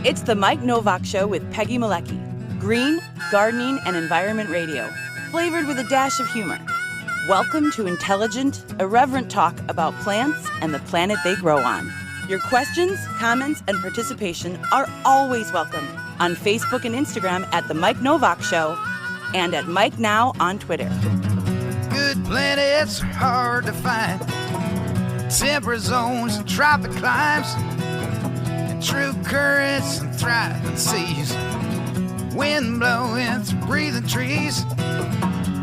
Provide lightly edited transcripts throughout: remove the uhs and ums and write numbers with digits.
It's the Mike Nowak Show with Peggy Malecki. Green, gardening, and environment radio, flavored with a dash of humor. Welcome to intelligent, irreverent talk about plants and the planet they grow on. Your questions, comments, and participation are always welcome on Facebook and Instagram at The Mike Nowak Show and at Mike Now on Twitter. Good planets are hard to find. Temperate zones and tropic climes. And true currents and thriving seas. Wind blowing through breathing trees.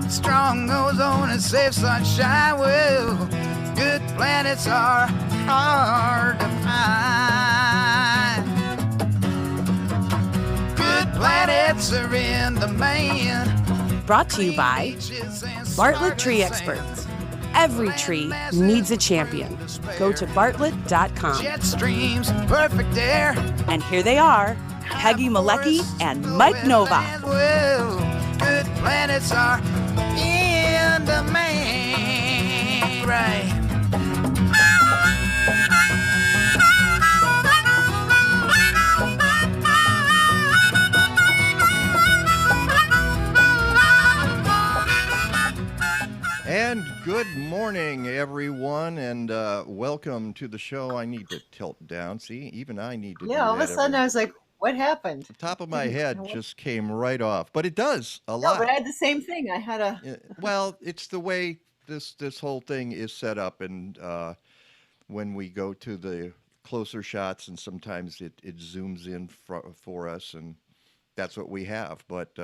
Strong ozone and safe sunshine. Well, good planets are hard to find. Good planets are in the man. Brought to you by Bartlett Tree Experts. Every tree needs a champion. Go to bartlett.com. Jet streams, perfect air. And here they are, Peggy Malecki and Mike Nowak. Well, good planets are in the man. Right. And good morning, everyone, and welcome to the show. I need to tilt down. See, even I need to do that. All of a sudden I was like, what happened? The top of my head just came right off. But it does a lot. No, but I had the same thing. I had a... Well, it's the way this whole thing is set up, and when we go to the closer shots, and sometimes it zooms in for us, and that's what we have. But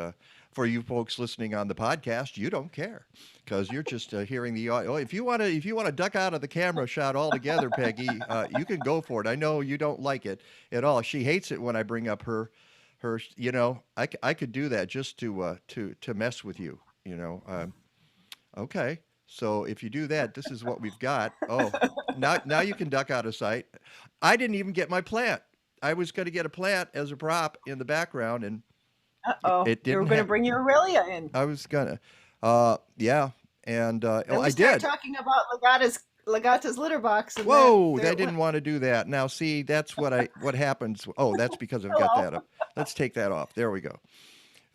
for you folks listening on the podcast, you don't care because you're just hearing the audio. If you want to duck out of the camera shot altogether, Peggy, you can go for it. I know you don't like it at all. She hates it when I bring up her. You know, I could do that just to mess with you. You know, okay. So if you do that, this is what we've got. Oh, now you can duck out of sight. I didn't even get my plant. I was going to get a plant as a prop in the background, and it didn't. You were going to bring your Aurelia in. I was gonna, yeah, and I did. did. Talking about Legata's litter box. And Whoa, I didn't want to do that. Now, see, that's what happens. Oh, that's because I've got that up. Let's take that off. There we go.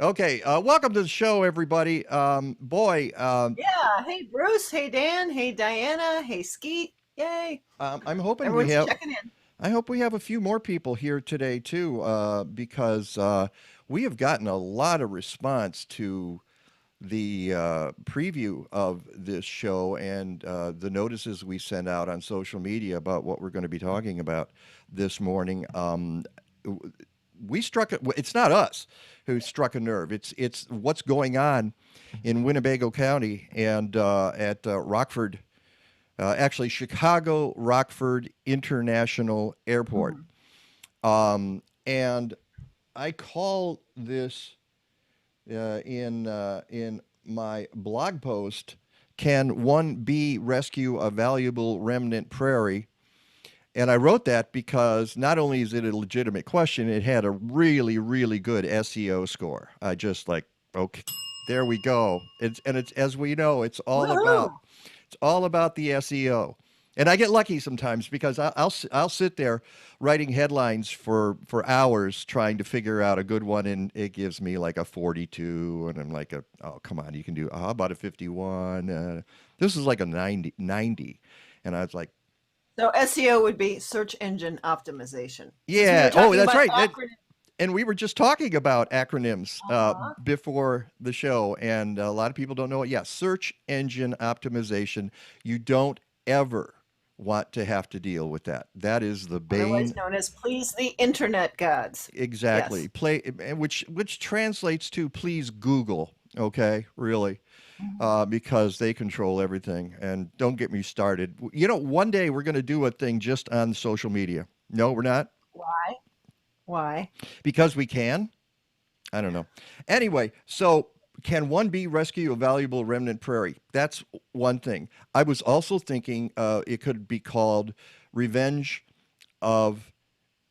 Okay, welcome to the show, everybody. Yeah. Hey, Bruce. Hey, Dan. Hey, Diana. Hey, Skeet. Yay. I'm hoping everyone's checking in. I hope we have a few more people here today, too, because we have gotten a lot of response to the preview of this show and the notices we sent out on social media about what we're going to be talking about this morning. It's not us who struck a nerve. It's what's going on in Winnebago County and at Rockford. Actually, Chicago Rockford International Airport. And I call this in my blog post, "Can one bee rescue a valuable remnant prairie?" And I wrote that because not only is it a legitimate question, it had a really, really good SEO score. I just like, okay, there we go. It's as we know, it's all about the SEO. And I get lucky sometimes because I'll sit there writing headlines for hours trying to figure out a good one, and it gives me like a 42, and I'm like, oh, come on, you can do, how about a 51? This is like a 90. And I was like, so SEO would be search engine optimization. Yeah. Oh, that's right. And we were just talking about acronyms before the show, and a lot of people don't know it. Yeah, search engine optimization. You don't ever want to have to deal with that. That is the bane. Otherwise known as please the internet gods. Exactly. Yes. Which translates to please Google. Okay, really. Because they control everything. And don't get me started. You know, one day we're going to do a thing just on social media. No, we're not. Why? Because we can. I don't know. Anyway, so can one bee rescue a valuable remnant prairie? That's one thing. I was also thinking it could be called Revenge of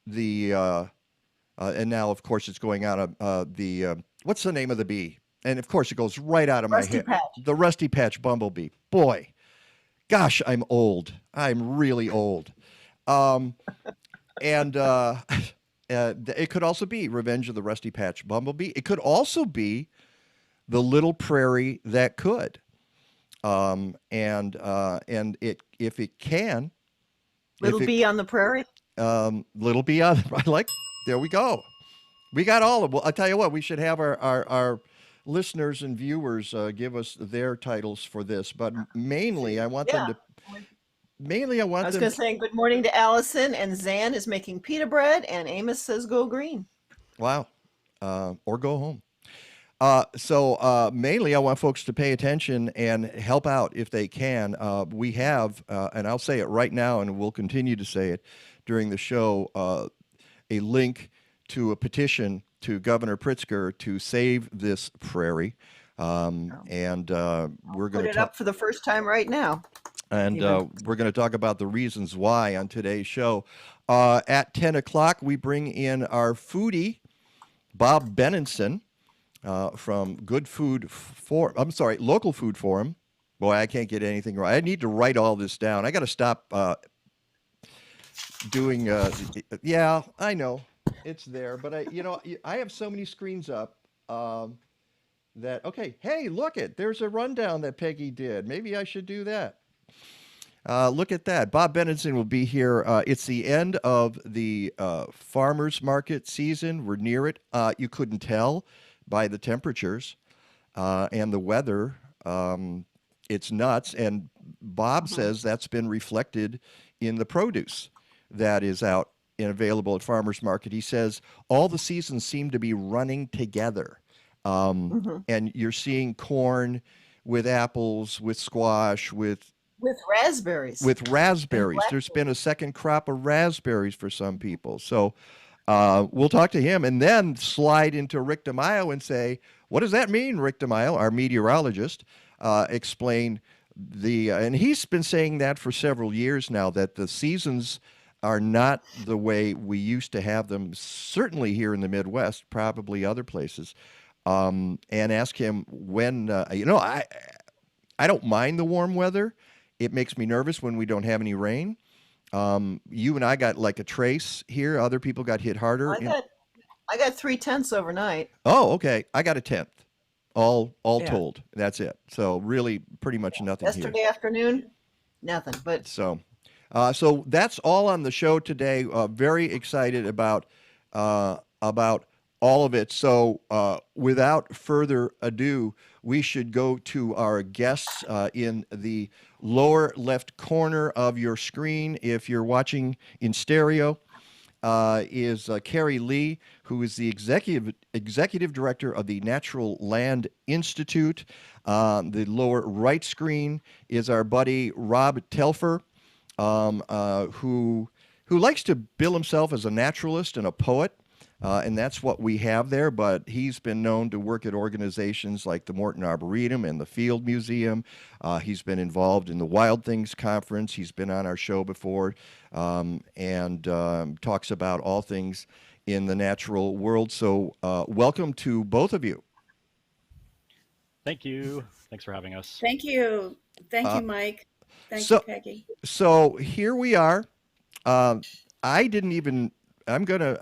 the, and now, of course, it's going out of the, what's the name of the bee? And, of course, it goes right out of my head. The Rusty Patch Bumblebee. Boy, gosh, I'm old. I'm really old. And it could also be Revenge of the Rusty Patch Bumblebee. It could also be the little prairie that could. And it if it can, Little if it bee on the prairie. little bee on, I like. There we go. We got all of. Well, I'll tell you what. We should have our listeners and viewers give us their titles for this, but mainly I want them Yeah. to. Mainly, I I want was them. going to say good morning to Allison, and Zan is making pita bread, and Amos says go green. Wow. Or go home. Mainly, I want folks to pay attention and help out if they can. We have, and I'll say it right now, and we'll continue to say it during the show, a link to a petition to Governor Pritzker to save this prairie. And we're going Put to it talk. up for the first time right now. And we're going to talk about the reasons why on today's show. At 10 o'clock, we bring in our foodie, Bob Benenson, from Local Food Forum. Boy, I can't get anything right. I need to write all this down. I got to stop doing. Yeah, I know it's there, but I have so many screens up that. Okay, hey, look there's a rundown that Peggy did. Maybe I should do that. Look at that. Bob Benenson will be here. It's the end of the farmers market season. We're near it. You couldn't tell by the temperatures and the weather. It's nuts. And Bob says that's been reflected in the produce that is out and available at farmers market. He says all the seasons seem to be running together. And you're seeing corn with apples, with squash, with raspberries. There's been a second crop of raspberries for some people. So we'll talk to him and then slide into Rick DiMaio and say, what does that mean, Rick DiMaio, our meteorologist? Explain and he's been saying that for several years now, that the seasons are not the way we used to have them, certainly here in the Midwest, probably other places. And ask him when, I don't mind the warm weather. It makes me nervous when we don't have any rain. You and I got like a trace here. Other people got hit harder. I got 3/10 overnight. Oh, okay. I got a tenth. All Yeah. told. That's it. So really, pretty much nothing Yesterday here. afternoon, nothing. But So that's all on the show today. Very excited about all of it. So without further ado, we should go to our guests in the lower left corner of your screen. If you're watching in stereo, is Kerry Leigh, who is the executive director of the Natural Land Institute. The lower right screen is our buddy Robb Telfer, who likes to bill himself as a naturalist and a poet. And that's what we have there, but he's been known to work at organizations like the Morton Arboretum and the Field Museum. He's been involved in the Wild Things Conference. He's been on our show before and talks about all things in the natural world. So welcome to both of you. Thank you. Thanks for having us. Thank you. Thank you, Mike. Thank you, Peggy. So here we are. I didn't even... I'm gonna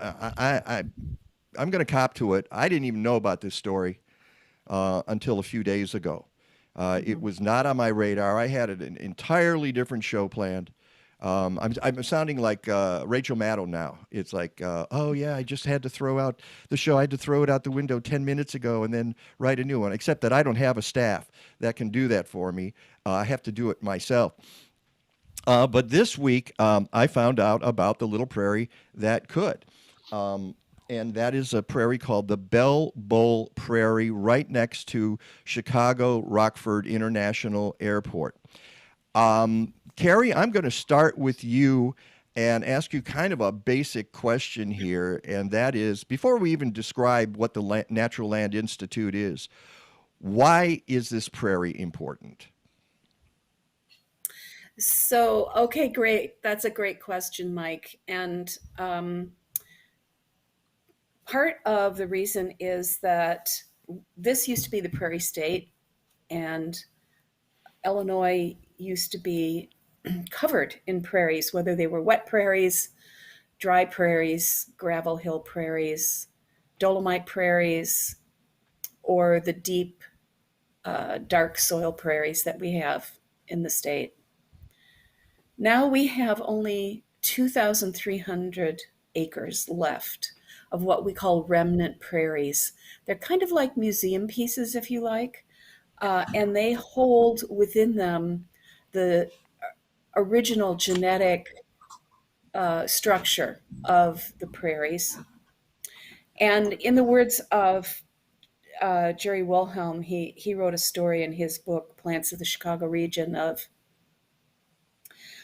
cop to it. I didn't even know about this story until a few days ago. It was not on my radar. I had an entirely different show planned. I'm sounding like Rachel Maddow now. It's like, oh yeah, I just had to throw out the show. I had to throw it out the window 10 minutes ago and then write a new one. Except that I don't have a staff that can do that for me. I have to do it myself. But this week, I found out about the little prairie that could. And that is a prairie called the Bell Bowl Prairie right next to Chicago Rockford International Airport. Kerry, I'm going to start with you and ask you kind of a basic question here, and that is, before we even describe what the Natural Land Institute is, why is this prairie important? So, okay, great. That's a great question, Mike. And part of the reason is that this used to be the Prairie State, and Illinois used to be covered in prairies, whether they were wet prairies, dry prairies, gravel hill prairies, dolomite prairies, or the deep, dark soil prairies that we have in the state. Now we have only 2,300 acres left of what we call remnant prairies. They're kind of like museum pieces, if you like, and they hold within them the original genetic structure of the prairies. And in the words of Jerry Wilhelm, he wrote a story in his book, Plants of the Chicago Region, of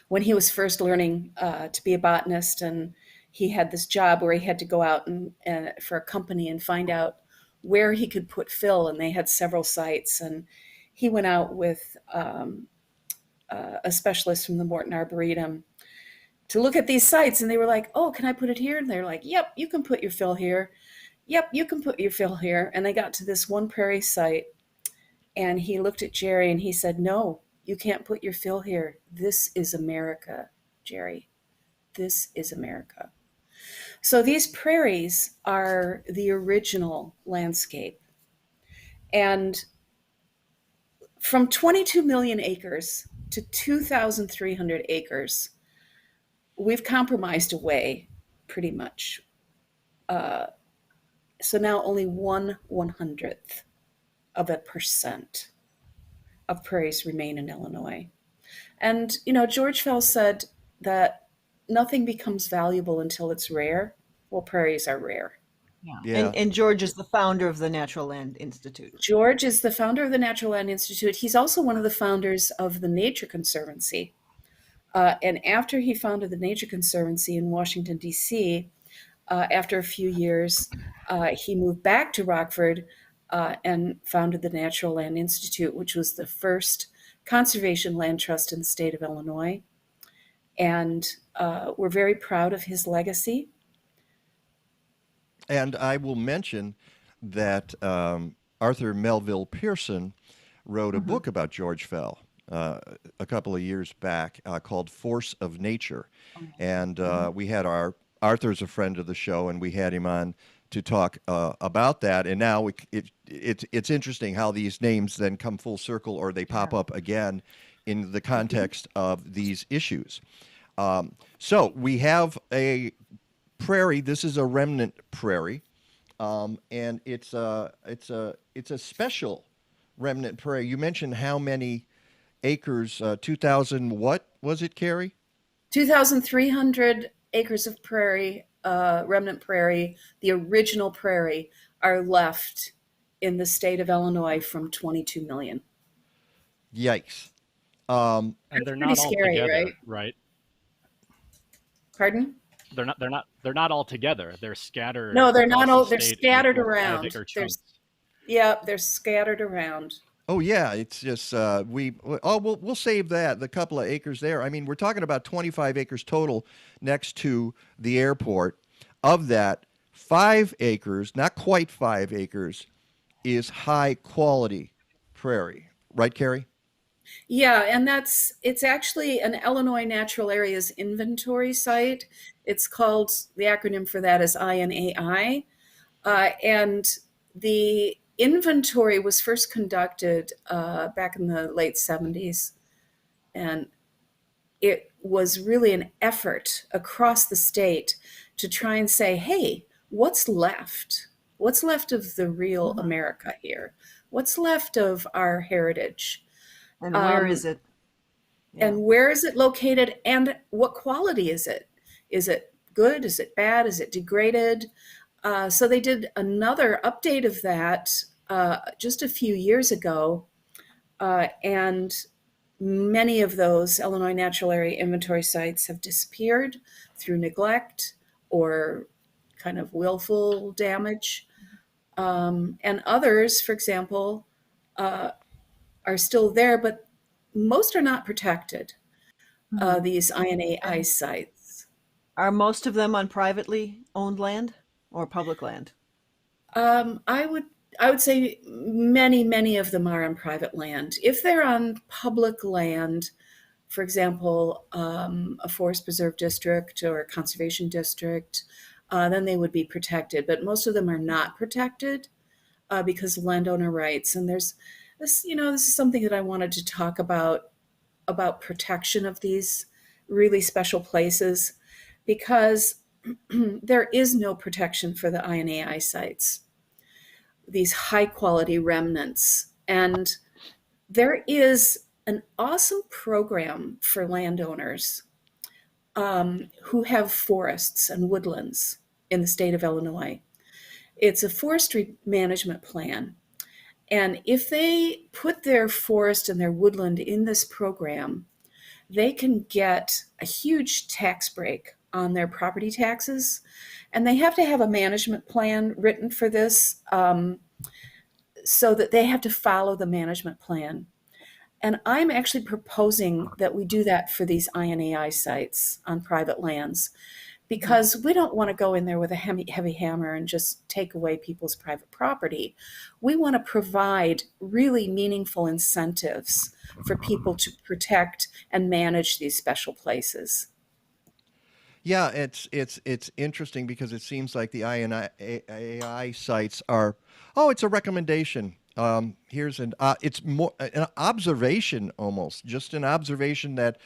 when he was first learning to be a botanist, and he had this job where he had to go out and for a company and find out where he could put fill, and they had several sites, and he went out with a specialist from the Morton Arboretum to look at these sites, and they were like, "Oh, can I put it here?" And they're like, "Yep, you can put your fill here. Yep, you can put your fill here." And they got to this one prairie site, and he looked at Jerry and he said, "No, you can't put your fill here. This is America, Jerry. This is America." So these prairies are the original landscape. And from 22 million acres to 2,300 acres, we've compromised away pretty much. So now only 1/100th of a percent of prairies remain in Illinois. And, George Fell said that nothing becomes valuable until it's rare. Well, prairies are rare. Yeah. And George is the founder of the Natural Land Institute. George is the founder of the Natural Land Institute. He's also one of the founders of the Nature Conservancy. And after he founded the Nature Conservancy in Washington, D.C., after a few years, he moved back to Rockford and founded the Natural Land Institute, which was the first conservation land trust in the state of Illinois. And we're very proud of his legacy. And I will mention that Arthur Melville Pearson wrote a book about George Fell a couple of years back called Force of Nature. And we had Arthur's a friend of the show, and we had him on to talk about that. And now it's interesting how these names then come full circle, or they pop up again in the context of these issues. So we have a prairie. This is a remnant prairie, and it's a special remnant prairie. You mentioned how many acres? 2,000. What was it, Kerry? 2,300 acres of prairie, remnant prairie, the original prairie, are left in the state of Illinois from 22 million. Yikes! And they're Pretty not all scary, together, right? Pardon? They're not all together. They're scattered. No, they're not all. across the They're state in scattered little kind of around. bigger chunks. They're scattered around. Oh yeah, it's just we'll save that, the couple of acres there. I mean, we're talking about 25 acres total next to the airport. Of that, 5 acres, not quite 5 acres, is high quality prairie. Right, Kerry? Yeah, and it's actually an Illinois Natural Areas Inventory site. It's called, the acronym for that is INAI. And the inventory was first conducted back in the late 70s. And it was really an effort across the state to try and say, hey, what's left? What's left of the real America here? What's left of our heritage? And where is it? Yeah. And where is it located? And what quality is it? Is it good? Is it bad? Is it degraded? So they did another update of that just a few years ago. And many of those Illinois Natural Area Inventory sites have disappeared through neglect or kind of willful damage. And others, for example, are still there, but most are not protected, these INAI sites. Are most of them on privately owned land or public land? I would say many of them are on private land. If they're on public land, for example, a forest preserve district or a conservation district, then they would be protected. But most of them are not protected because of landowner rights. And there's this, this is something that I wanted to talk about protection of these really special places, because there is no protection for the INAI sites, these high quality remnants. And there is an awesome program for landowners who have forests and woodlands in the state of Illinois. It's a forestry management plan. And if they put their forest and their woodland in this program, they can get a huge tax break on their property taxes. And they have to have a management plan written for this, so that they have to follow the management plan. And I'm actually proposing that we do that for these INAI sites on private lands, because we don't want to go in there with a heavy hammer and just take away people's private property. We want to provide really meaningful incentives for people to protect and manage these special places. Yeah, it's interesting because it seems like the INAI sites are, it's a recommendation. It's more an observation, almost just an observation that,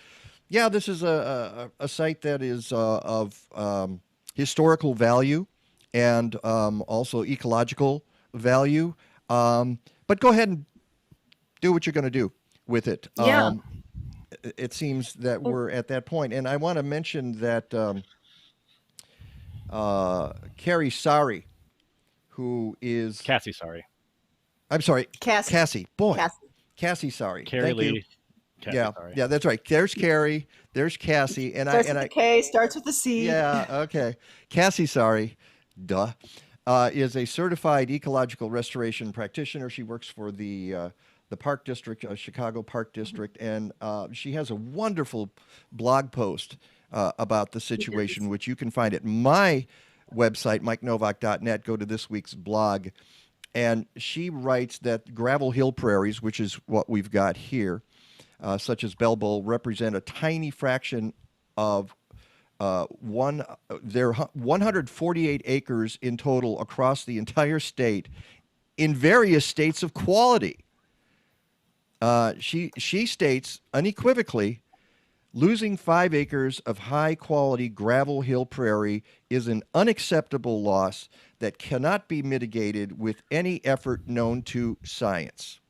yeah, this is a site that is of historical value and also ecological value. But go ahead and do what you're going to do with it. Yeah. It seems that we're at that point. And I want to mention that Kerry Leigh, who is... Cassie, sorry. I'm sorry. Cassie. Boy. Cassie. Sorry. Kerry Thank you. Leigh. Cassie, Yeah, sorry. yeah, that's right. There's Kerry. There's Cassie. And Starts with a K, starts with a C. Yeah, okay. Cassie, sorry. Duh. Is a certified ecological restoration practitioner. She works for the Park District, Chicago Park District, and she has a wonderful blog post about the situation, which you can find at my website, mikenovak.net. Go to this week's blog, and she writes that gravel hill prairies, which is what we've got here, such as bumble, represent a tiny fraction of there are 148 acres in total across the entire state in various states of quality. She states unequivocally, losing 5 acres of high-quality gravel hill prairie is an unacceptable loss that cannot be mitigated with any effort known to science.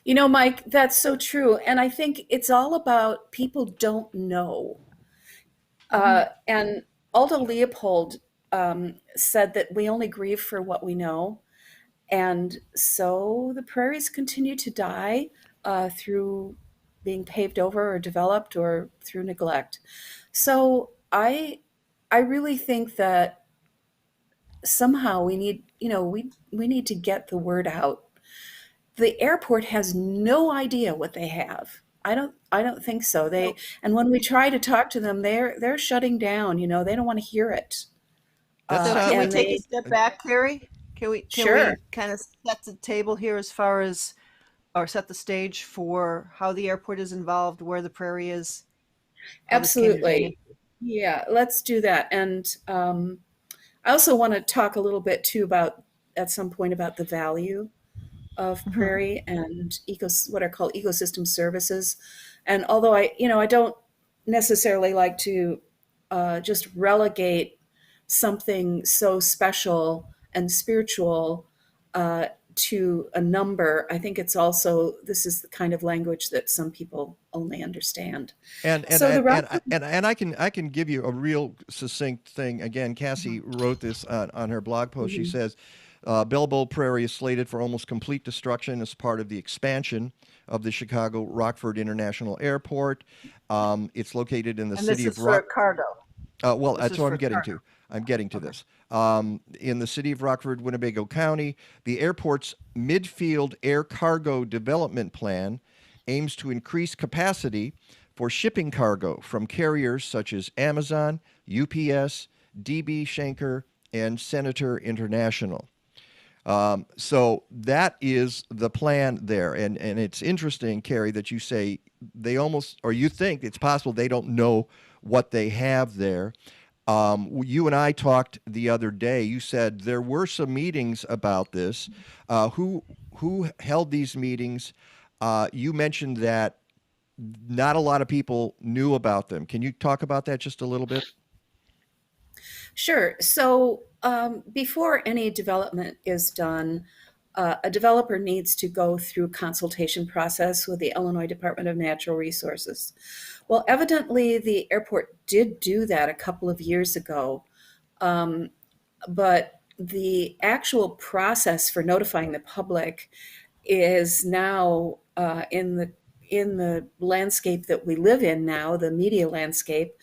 Mike, that's so true. And I think it's all about people don't know. And Aldo Leopold said that we only grieve for what we know. And so the prairies continue to die through being paved over or developed or through neglect. So I really think that somehow we need, we need to get the word out. The airport has no idea what they have. I don't think so. And when we try to talk to them, they're shutting down. They don't want to hear it. So can we take they- a step back, Kerry? Can we Sure. kind of set the table here as far as, or set the stage for how the airport is involved, where the prairie is? how this came to be? Absolutely. Yeah, let's do that. And I also want to talk a little bit too at some point about the value of prairie and what are called ecosystem services. And although I don't necessarily like to just relegate something so special and spiritual to a number, I think it's also, this is the kind of language that some people only understand. And So I can give you a real succinct thing. Again, Cassie wrote this on her blog post. She says, Bellbow Prairie is slated for almost complete destruction as part of the expansion of the Chicago Rockford International Airport. It's located in the And city this of is for cargo. Well, This that's is what I'm for getting cargo. to. I'm getting to this. In the city of Rockford, Winnebago County, the airport's midfield air cargo development plan aims to increase capacity for shipping cargo from carriers such as Amazon, UPS, DB Schenker, and Senator International. So that is the plan there. And it's interesting, Kerry, that you say they almost, or you think it's possible they don't know what they have there. You and I talked the other day. You said there were some meetings about this. Who held these meetings? You mentioned that not a lot of people knew about them. Can you talk about that just a little bit? Sure. So before any development is done, a developer needs to go through consultation process with the Illinois Department of Natural Resources. Well, evidently the airport did do that a couple of years ago, but the actual process for notifying the public is now in the landscape that we live in now, the media landscape,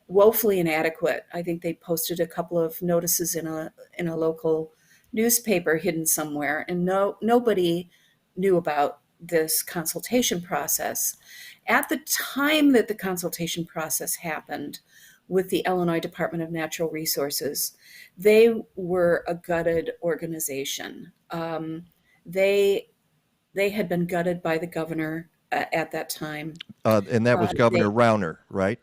woefully inadequate. I think they posted a couple of notices in a local newspaper hidden somewhere, and nobody knew about this consultation process. At the time that the consultation process happened with the Illinois Department of Natural Resources, they were a gutted organization. They had been gutted by the governor at that time. And that was Governor Rauner, right?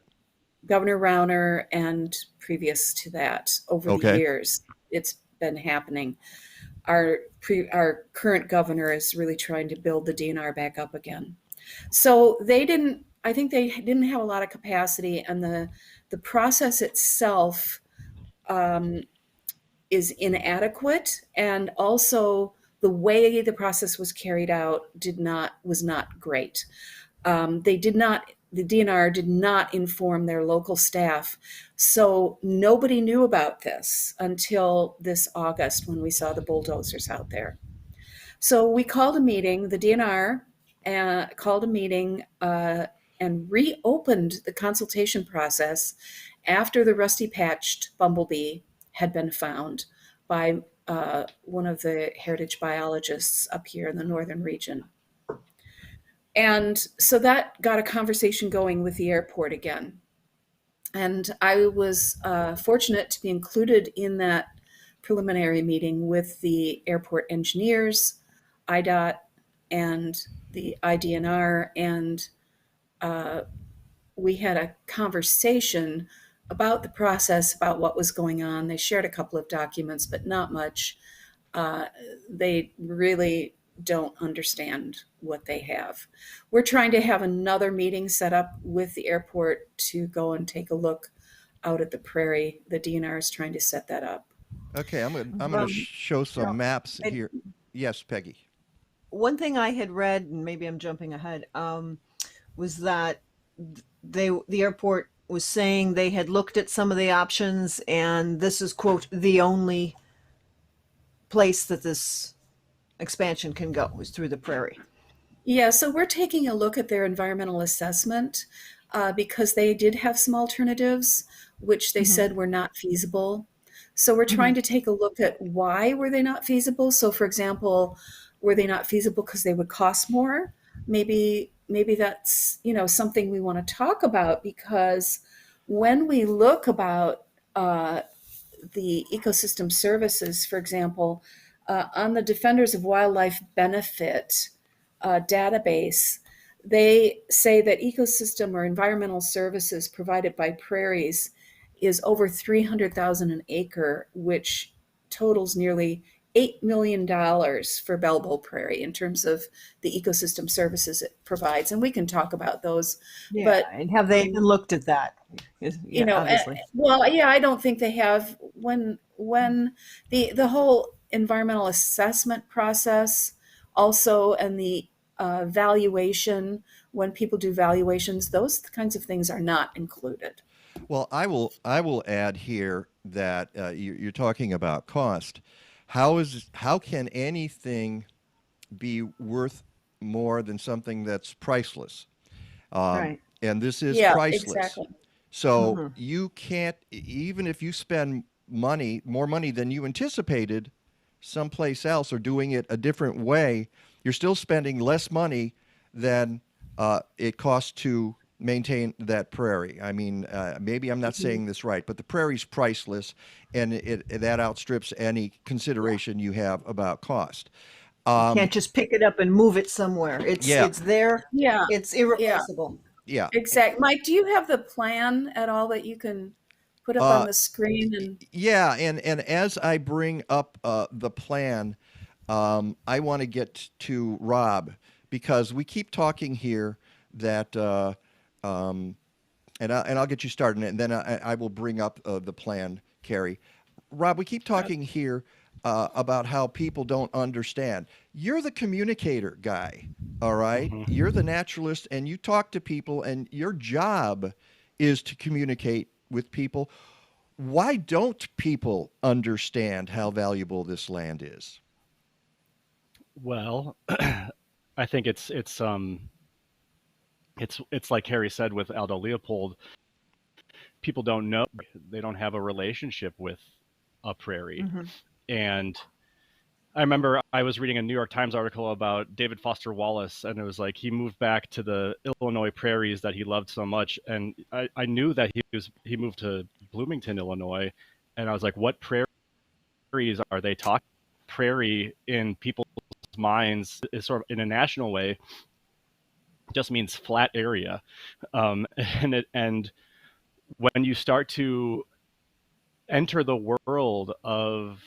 Governor Rauner, and previous to that, over the years, it's been happening. Our current governor is really trying to build the DNR back up again. So I think they didn't have a lot of capacity, and the process itself is inadequate, and also the way the process was carried out was not great. The DNR did not inform their local staff, so nobody knew about this until this August when we saw the bulldozers out there. So we called a meeting, the DNR called a meeting and reopened the consultation process after the rusty patched bumblebee had been found by one of the heritage biologists up here in the northern region. And so that got a conversation going with the airport again. And I was fortunate to be included in that preliminary meeting with the airport engineers, IDOT, and the IDNR. And we had a conversation about the process, about what was going on. They shared a couple of documents, but not much. They really don't understand what they have. We're trying to have another meeting set up with the airport to go and take a look out at the prairie. The DNR is trying to set that up. Okay, I'm going to show some maps here. Yes, Peggy. One thing I had read, and maybe I'm jumping ahead, was that the airport was saying they had looked at some of the options, and this is, quote, the only place that this expansion can go is through the prairie. Yeah, so we're taking a look at their environmental assessment because they did have some alternatives, which they said were not feasible. So we're trying to take a look at why were they not feasible. So, for example, were they not feasible because they would cost more? Maybe that's something we want to talk about, because when we look about the ecosystem services, for example, on the Defenders of Wildlife Benefit database, they say that ecosystem or environmental services provided by prairies is over $300,000 an acre, which totals nearly $8 million for Belleville Prairie in terms of the ecosystem services it provides. And we can talk about those. Yeah, but and have they even looked at that? Obviously. I don't think they have. When the whole environmental assessment process also, and the valuation, when people do valuations, those kinds of things are not included. Well, I will add here that you're talking about cost. How can anything be worth more than something that's priceless? Right. And this is priceless. Exactly. So you can't, even if you spend more money than you anticipated someplace else, or doing it a different way, you're still spending less money than it costs to maintain that prairie. I mean, maybe I'm not saying this right, but the prairie's priceless, and that outstrips any consideration you have about cost. You can't just pick it up and move it somewhere. Yeah, It's there. Yeah, It's yeah, irreplaceable. yeah. exactly. Mike, do you have the plan at all that you can put up on Uh, the screen? And yeah, and as I bring up the plan, I want to get to Robb because we keep talking here that, and I'll get you started, and then I will bring up the plan, Kerry. Robb, we keep talking here about how people don't understand. You're the communicator guy, all right? Hmm. You're the naturalist, and you talk to people, and your job is to communicate with people. Why don't people understand how valuable this land is? Well, I think it's like Harry said with Aldo Leopold. People don't know, they don't have a relationship with a prairie. Hmm. And I remember I was reading a New York Times article about David Foster Wallace, and it was like he moved back to the Illinois prairies that he loved so much. And I knew that he moved to Bloomington, Illinois, and I was like, what prairies are they talking? Prairie in people's minds is sort of in a national way just means flat area, and when you start to enter the world of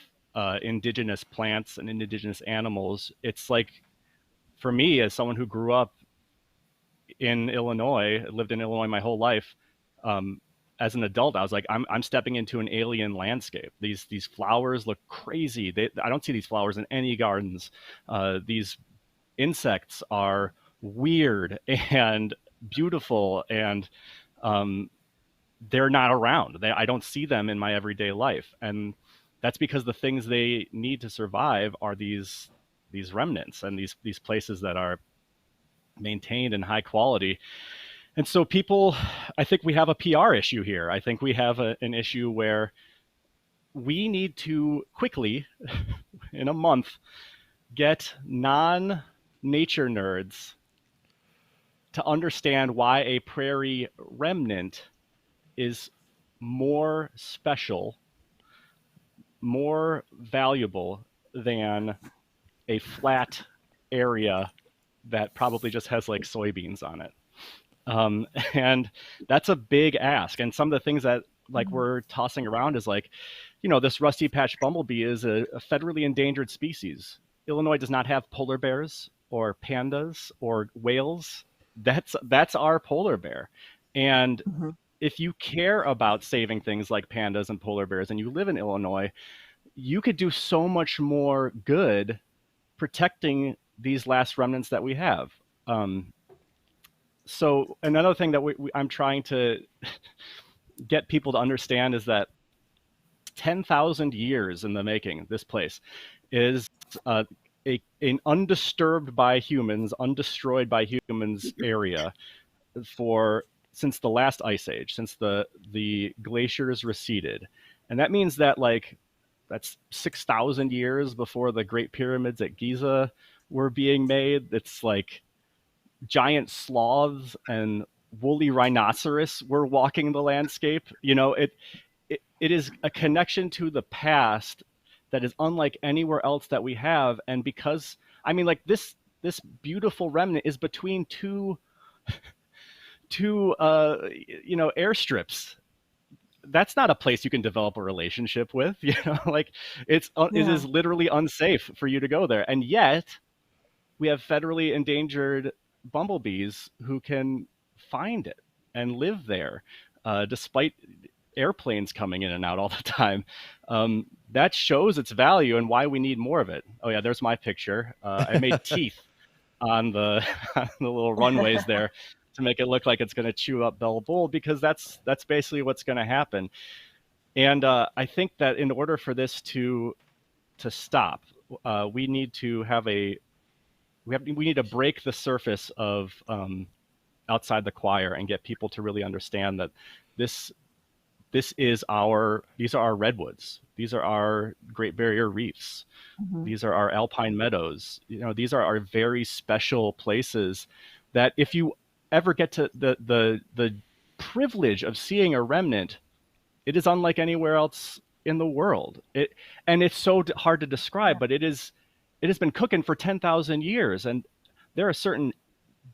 indigenous plants and indigenous animals, it's like, for me, as someone who grew up in Illinois, lived in Illinois my whole life, um, as an adult, I was like, I'm stepping into an alien landscape. These flowers look crazy. I don't see these flowers in any gardens. These insects are weird and beautiful, and um, they're not around. I don't see them in my everyday life, and that's because the things they need to survive are these remnants and these places that are maintained in high quality. And so people, I think we have a PR issue here. I think we have an issue where we need to quickly, in a month, get non-nature nerds to understand why a prairie remnant is more special, more valuable than a flat area that probably just has like soybeans on it. And that's a big ask. And some of the things that like we're tossing around is like, this rusty patched bumblebee is a federally endangered species. Illinois does not have polar bears or pandas or whales. That's our polar bear. And Hmm. if you care about saving things like pandas and polar bears and you live in Illinois, you could do so much more good protecting these last remnants that we have. So another thing that I'm trying to get people to understand is that 10,000 years in the making, this place is an undisturbed by humans, undestroyed by humans area for since the last ice age, since the glaciers receded. And that means that that's 6,000 years before the Great Pyramids at Giza were being made. It's like giant sloths and woolly rhinoceros were walking the landscape. It is a connection to the past that is unlike anywhere else that we have. And because this beautiful remnant is between two airstrips. That's not a place you can develop a relationship with. It Yeah. is literally unsafe for you to go there. And yet we have federally endangered bumblebees who can find it and live there, despite airplanes coming in and out all the time. That shows its value and why we need more of it. Oh yeah, there's my picture. I made teeth on the on the little runways there to make it look like it's going to chew up Bell Bull, because that's basically what's going to happen. And I think that in order for this to stop, we need to have we need to break the surface of outside the choir and get people to really understand that this is these are our redwoods, these are our Great Barrier Reefs, Hmm. these are our alpine meadows. These are our very special places that if you ever get to the privilege of seeing a remnant, it is unlike anywhere else in the world. And it's so hard to describe, but it has been cooking for 10,000 years, and there are certain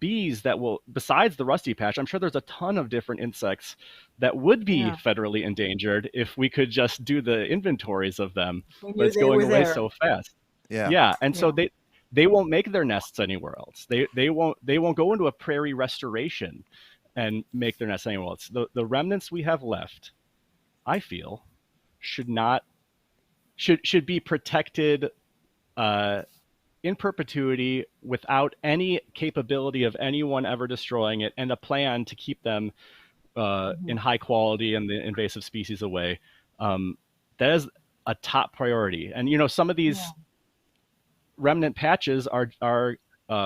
bees that will, besides the rusty patch, I'm sure there's a ton of different insects that would be federally endangered if we could just do the inventories of them. But it's going away so fast. Yeah, and so they won't make their nests anywhere else. They won't go into a prairie restoration and make their nests anywhere else. The remnants we have left, I feel, should be protected in perpetuity without any capability of anyone ever destroying it, and a plan to keep them in high quality and the invasive species away. That is a top priority. And some of these remnant patches are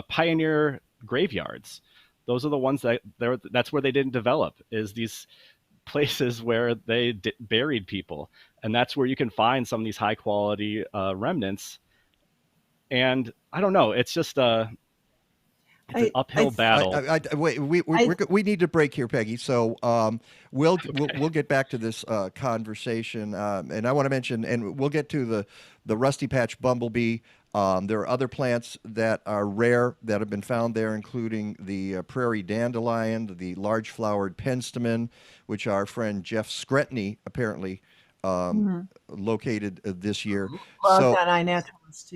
pioneer graveyards. Those are the ones that's where they didn't develop, is these places where they buried people, and that's where you can find some of these high quality remnants. And I don't know, it's just it's an uphill battle. Wait, we need to break here, Peggy. So we'll get back to this conversation, and I want to mention, and we'll get to the rusty patch bumblebee. There are other plants that are rare that have been found there, including the prairie dandelion, the large flowered penstemon, which our friend Jeff Scretany apparently located this year. Love that, I naturalist,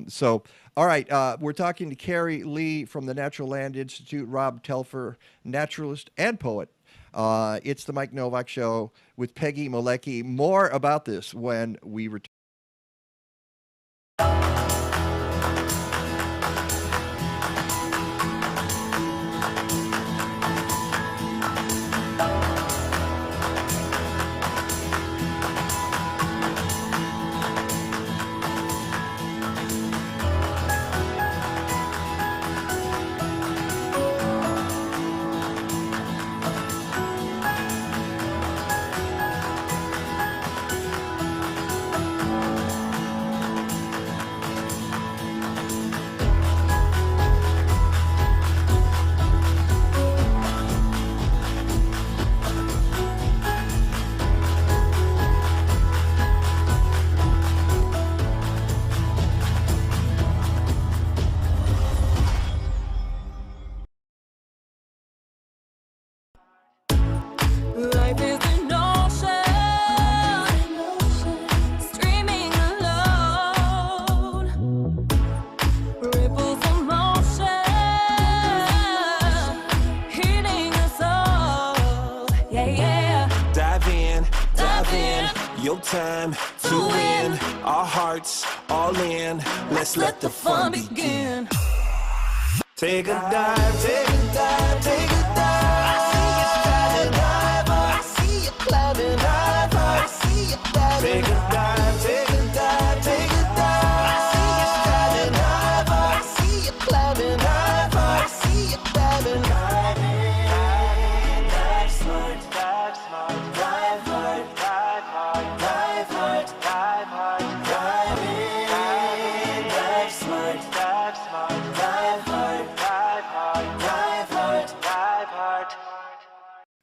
So, all right, we're talking to Kerry Leigh from the Natural Land Institute, Robb Telfer, naturalist and poet. It's the Mike Nowak Show with Peggy Malecki. More about this when we return. Time to win, our hearts all in. Let's let the fun begin. Take a dive, take a dive, take a dive. I see you climbing, dive. I see you diving. Take a dive, take a dive, take a dive. I see you diving, dive. I see you climbing, dive. I see you diving. Dive smart, dive smart, dive hard, dive hard, dive hard, dive hard, dive in, dive smart, dive smart, dive hard, dive hard, dive hard, dive hard.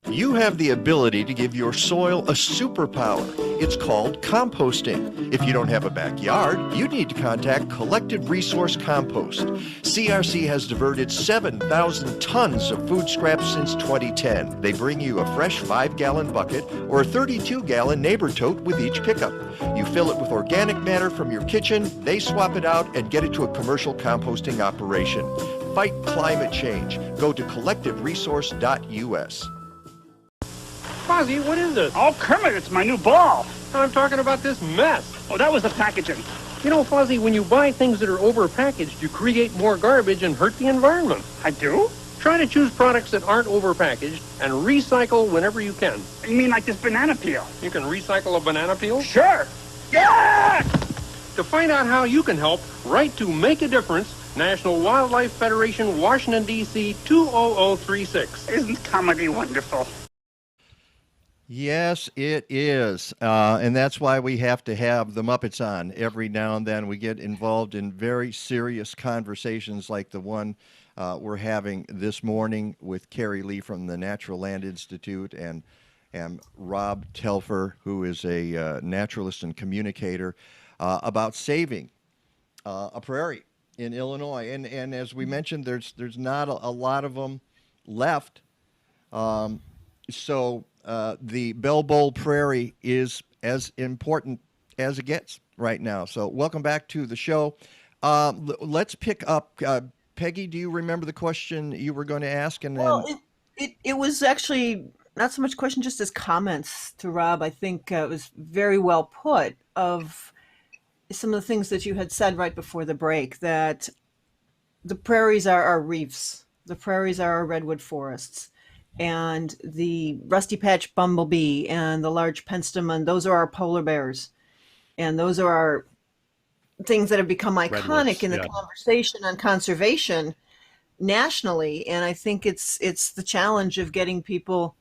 You have the ability to give your soil a superpower. It's called composting. If you don't have a backyard, you need to contact Collective Resource Compost. CRC has diverted 7,000 tons of food scraps since 2010. They bring you a fresh 5-gallon bucket or a 32-gallon neighbor tote with each pickup. You fill it with organic matter from your kitchen, they swap it out and get it to a commercial composting operation. Fight climate change. Go to collectiveresource.us. Fozzie, what is this? Oh, Kermit, it's my new ball. I'm talking about this mess. Oh, that was the packaging. You know, Fozzie, when you buy things that are over-packaged, you create more garbage and hurt the environment. I do? Try to choose products that aren't over-packaged and recycle whenever you can. You mean like this banana peel? You can recycle a banana peel? Sure. Yeah! To find out how you can help, write to Make a Difference, National Wildlife Federation, Washington, D.C. 20036. Isn't comedy wonderful? Yes, it is. And that's why we have to have the Muppets on every now and then. We get involved in very serious conversations like the one we're having this morning with Kerry Leigh from the Natural Land Institute and Robb Telfer, who is a naturalist and communicator, about saving a prairie in Illinois. And as we mentioned, there's not a lot of them left. So the Bell Bowl Prairie is as important as it gets right now. So welcome back to the show. Let's pick up. Peggy, do you remember the question you were going to ask? And then Well, it was actually not so much a question, just as comments to Rob. I think it was very well put of some of the things that you had said right before the break, that the prairies are our reefs. The prairies are our redwood forests. And the rusty patch bumblebee and the large penstemon, those are our polar bears. And those are our things that have become iconic Redwoods, in the yeah. conversation on conservation nationally. And I think it's the challenge of getting people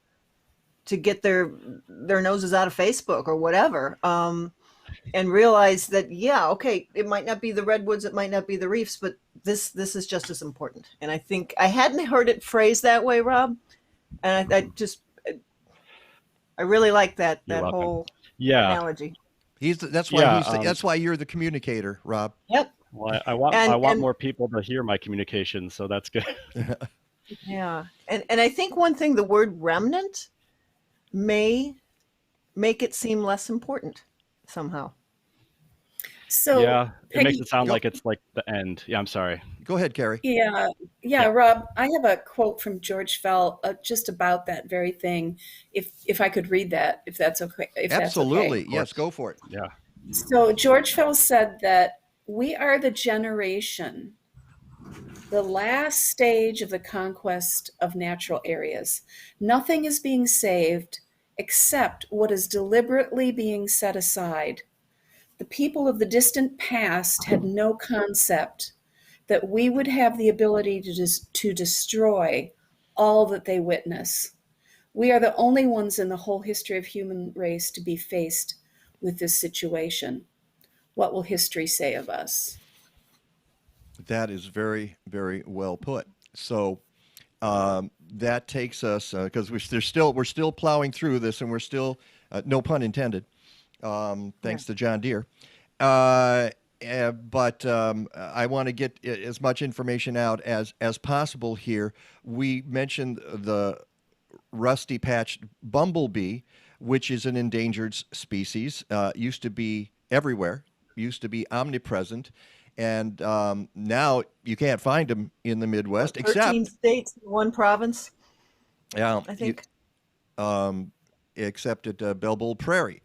to get their noses out of Facebook or whatever, and realize that, yeah, okay, it might not be the redwoods, it might not be the reefs, but this is just as important. And I think I hadn't heard it phrased that way, Rob, and I really like that You're welcome. whole Yeah. analogy. that's why Yeah, that's why you're the communicator, Rob. Yep. Well, I want And more people to hear my communication, so that's good. yeah, and I think one thing, the word remnant may make it seem less important somehow. So, Yeah, it makes Peggy, it sound Go- like it's like the end. Yeah, I'm sorry. Go ahead, Kerry. yeah, Rob, I have a quote from George Fell just about that very thing. If I could read that, if that's okay. If Absolutely. That's okay. Yes, go for it. Yeah. So George Fell said that we are the generation, the last stage of the conquest of natural areas. Nothing is being saved except what is deliberately being set aside. The people of the distant past had no concept that we would have the ability to destroy all that they witness. We are the only ones in the whole history of human race to be faced with this situation. What will history say of us? That is very, very well put. So that takes us because we're still plowing through this, and we're still no pun intended. Thanks to John Deere. But I want to get as much information out as possible here. We mentioned the rusty patched bumblebee, which is an endangered species. Used to be everywhere, used to be omnipresent, and now you can't find them in the Midwest, 13 except states in one province, yeah, I think. except at Bell Bowl Prairie.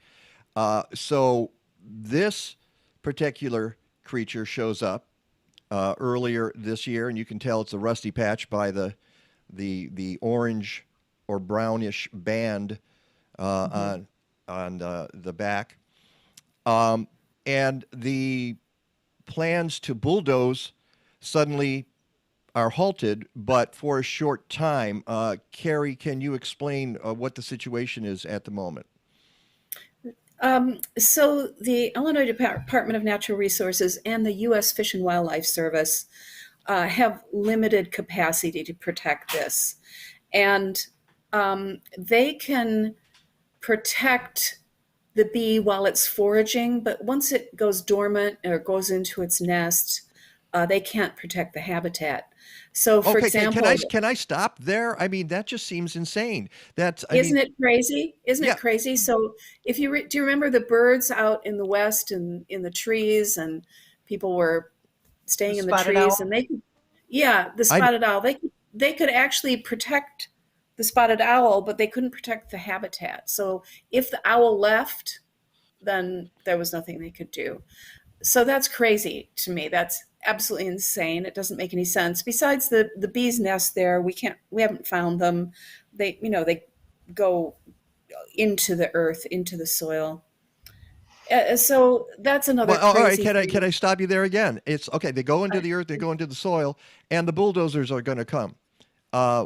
So this particular creature shows up earlier this year, and you can tell it's a rusty patch by the orange or brownish band on the back, and the plans to bulldoze suddenly are halted, but for a short time. Kerry, can you explain what the situation is at the moment? So the Illinois Department of Natural Resources and the U.S. Fish and Wildlife Service have limited capacity to protect this. And they can protect the bee while it's foraging, but once it goes dormant or goes into its nest, they can't protect the habitat. So, for example, can I stop there? I mean, that just seems insane. Isn't it crazy? Isn't Yeah. it crazy? So if do you remember the birds out in the West and in the trees, and people were staying The in the spotted trees, owl? and the spotted owl, they could actually protect the spotted owl, but they couldn't protect the habitat. So if the owl left, then there was nothing they could do. So that's crazy to me. That's absolutely insane. It doesn't make any sense. Besides the bee's nest there, we haven't found them. They go into the earth, into the soil. So that's another Well, all right. crazy thing. Can I stop you there again? It's okay. They go into the earth, they go into the soil, and the bulldozers are going to come.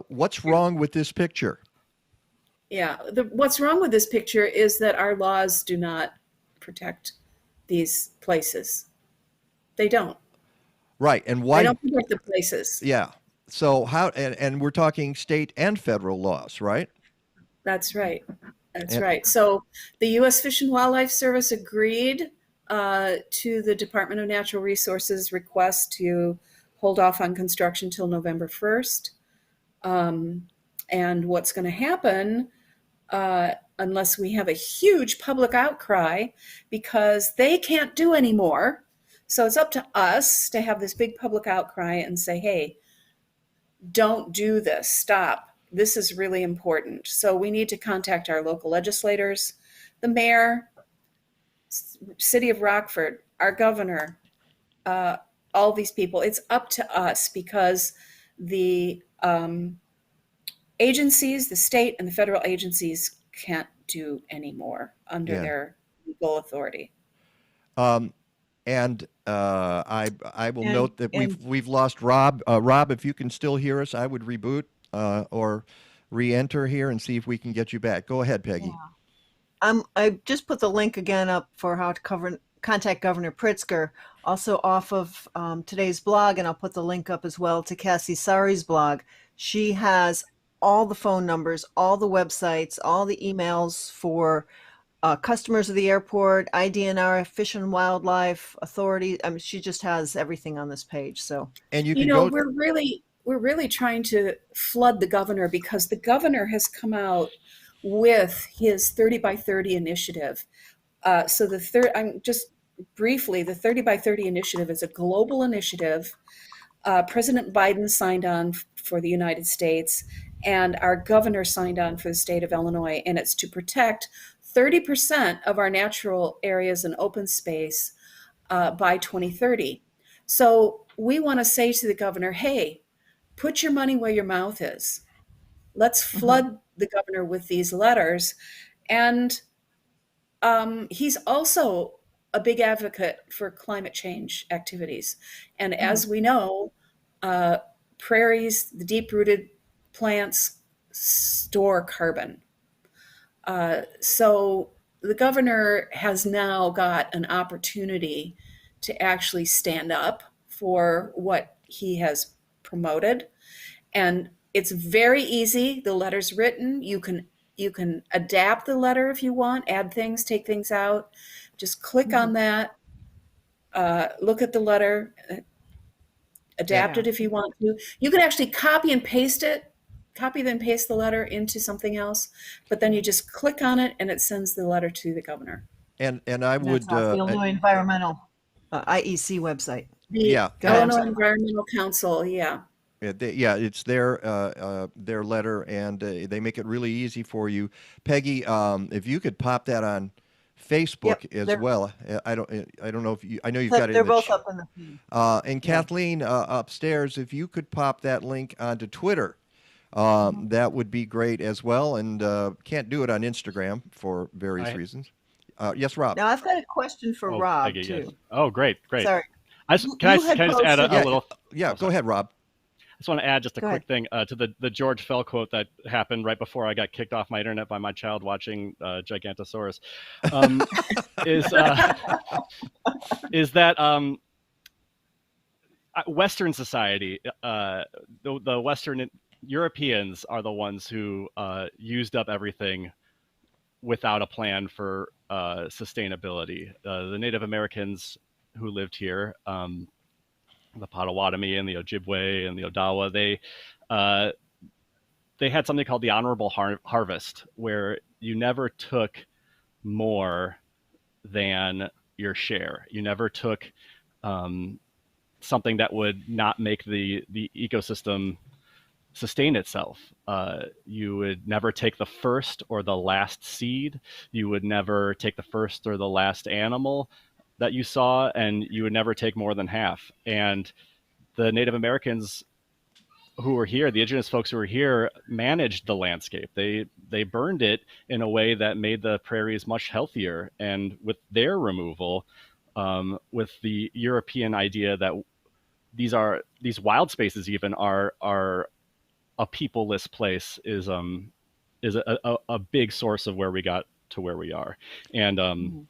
What's wrong with this picture? Yeah. What's wrong with this picture is that our laws do not protect these places. They don't. Right. And They why? don't protect the places. Yeah. So how and we're talking state and federal laws, right? That's right. That's And, right. So the U.S. Fish and Wildlife Service agreed to the Department of Natural Resources request to hold off on construction till November 1st. And what's going to happen, unless we have a huge public outcry, because they can't do anymore. So it's up to us to have this big public outcry and say, hey, don't do this, stop. This is really important. So we need to contact our local legislators, the mayor, city of Rockford, our governor, all these people. It's up to us because the agencies, the state and the federal agencies can't do anymore under Yeah. their legal authority. And I will And- note that we've lost Rob. Rob, if you can still hear us, I would reboot or re-enter here and see if we can get you back. Go ahead, Peggy. I just put the link again up for how to contact Governor Pritzker, also off of today's blog, and I'll put the link up as well to Cassie Sari's blog. She has all the phone numbers, all the websites, all the emails for customers of the airport, IDNR, Fish and Wildlife Authority. I mean, she just has everything on this page. So, And you You can know, go. we're really trying to flood the governor because the governor has come out with his 30 by 30 initiative. So I'm just briefly, the 30 by 30 initiative is a global initiative. President Biden signed on for the United States, and our governor signed on for the state of Illinois, and it's to protect 30% of our natural areas and open space by 2030. So we want to say to the governor, hey, put your money where your mouth is. Let's flood the governor with these letters. And he's also a big advocate for climate change activities. And as we know, prairies, the deep-rooted plants store carbon. So the governor has now got an opportunity to actually stand up for what he has promoted. And it's very easy. The letter's written. You can adapt the letter if you want, add things, take things out. Just click on that, look at the letter, adapt it if you want to. You can actually copy and paste the letter into something else, but then you just click on it and it sends the letter to the governor. And I would. that's off the Illinois Environmental IEC website. The Yeah. Go ahead. Illinois Environmental Council, yeah. It's their letter, and they make it really easy for you, Peggy. If you could pop that on Facebook as well. I don't know if you. I know you've got it. They're both up in the feed. And Kathleen upstairs, if you could pop that link onto Twitter, that would be great as well. And can't do it on Instagram for various reasons. Yes, Rob. Now I've got a question for Rob Peggy, too. yes. Oh, great. Sorry. Can I just add a little? Yeah, go ahead, Rob. I just want to add just a Go quick thing to the George Fell quote that happened right before I got kicked off my internet by my child watching Gigantosaurus. Is that Western society, the Western Europeans are the ones who used up everything without a plan for sustainability. The Native Americans who lived here, the Potawatomi and the Ojibwe and the Odawa, they had something called the honorable harvest, where you never took more than your share. You never took something that would not make the ecosystem sustain itself. You would never take the first or the last seed. You would never take the first or the last animal that you saw, and you would never take more than half. And the Native Americans who were here, the indigenous folks who were here, managed the landscape. They burned it in a way that made the prairies much healthier. And with their removal, with the European idea that these wild spaces even are a peopleless place is a big source of where we got to where we are. And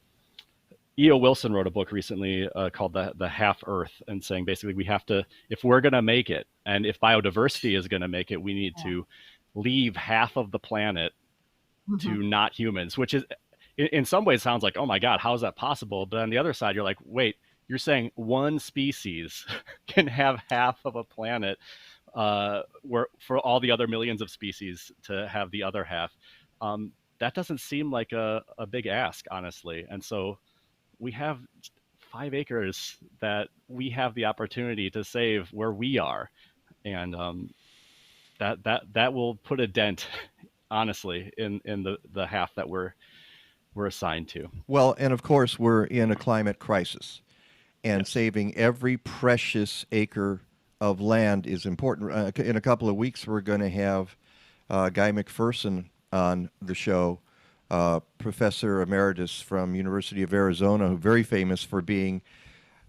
E.O. Wilson wrote a book recently called the Half Earth, and saying basically we have to, if we're going to make it, and if biodiversity is going to make it, we need to leave half of the planet to not humans, which is in some ways sounds like, oh my God, how is that possible? But on the other side, you're like, wait, you're saying one species can have half of a planet, where for all the other millions of species to have the other half. That doesn't seem like a big ask, honestly. And so we have 5 acres that we have the opportunity to save where we are, and that will put a dent, honestly, in the half that we're assigned to. Well, and of course, we're in a climate crisis, and Yes. saving every precious acre of land is important. In a couple of weeks, we're going to have Guy McPherson on the show, professor emeritus from University of Arizona, who's very famous for being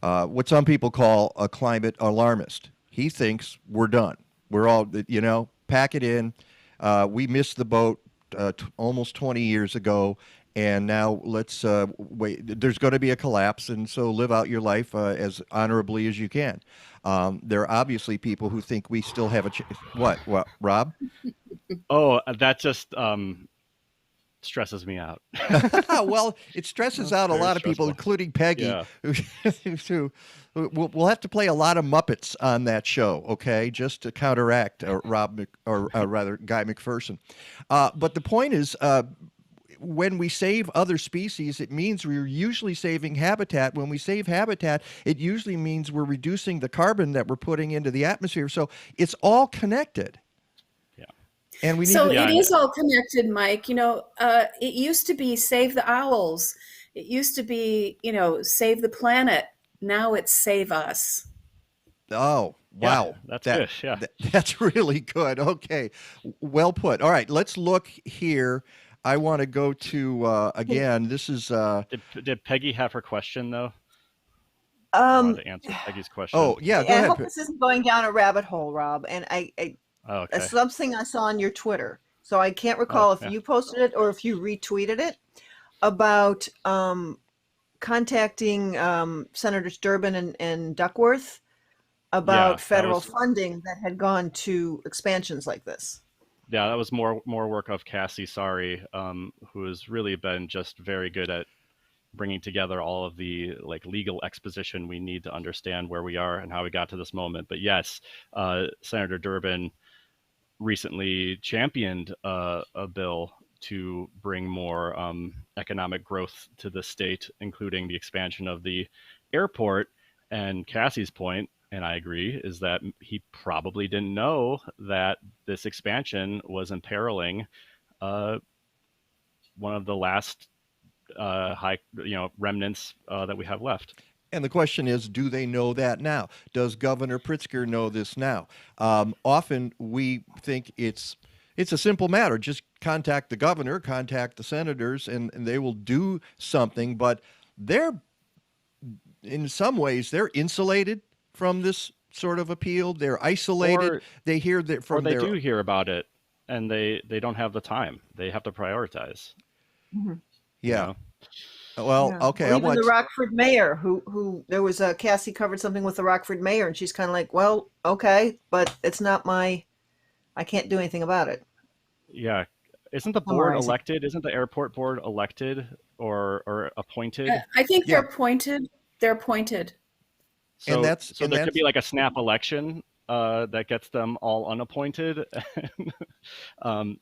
what some people call a climate alarmist. He thinks we're done. We're all, pack it in. We missed the boat almost 20 years ago, and now let's wait. There's going to be a collapse, and so live out your life as honorably as you can. There are obviously people who think we still have a What, Rob? Oh, that just stresses me out. Well, it stresses out a very lot of people, stressful. including Peggy, Yeah. who we'll have to play a lot of Muppets on that show, okay, just to counteract Guy McPherson. But the point is, when we save other species, it means we're usually saving habitat. When we save habitat, it usually means we're reducing the carbon that we're putting into the atmosphere. So it's all connected. And we need So to, it is all connected, Mike. It used to be save the owls. It used to be, save the planet. Now it's save us. Oh, wow. Yeah, that's good. Yeah. That's really good. Okay. Well put. All right. Let's look here. I want to go to, again, this is. Did Peggy have her question, though? I wanted to answer Peggy's question. Oh, yeah. Go I ahead. hope this isn't going down a rabbit hole, Rob. And Oh, okay. something I saw on your Twitter. So I can't recall if yeah. you posted it or if you retweeted it about contacting Senators Durbin and Duckworth about Yeah, federal funding that had gone to expansions like this. Yeah, that was more work of Cassie Sari, who has really been just very good at bringing together all of the legal exposition we need to understand where we are and how we got to this moment. But yes, Senator Durbin recently championed a bill to bring more economic growth to the state, including the expansion of the airport. And Cassie's point, and I agree, is that he probably didn't know that this expansion was imperiling one of the last remnants that we have left. And the question is, do they know that now? Does Governor Pritzker know this now? Often we think it's a simple matter. Just contact the governor, contact the senators, and they will do something. But in some ways, they're insulated from this sort of appeal. They're isolated. They hear that from do hear about it, and they don't have the time. They have to prioritize. Mm-hmm. Yeah. Well, Yeah. okay. Or even the Rockford mayor, who there was Cassie covered something with the Rockford mayor, and she's kind of like, well, okay, but it's not I can't do anything about it. Yeah. Isn't the board elected? Isn't the airport board elected or appointed? I think they're appointed. They're appointed. So, there could be like a snap election that gets them all unappointed. I'm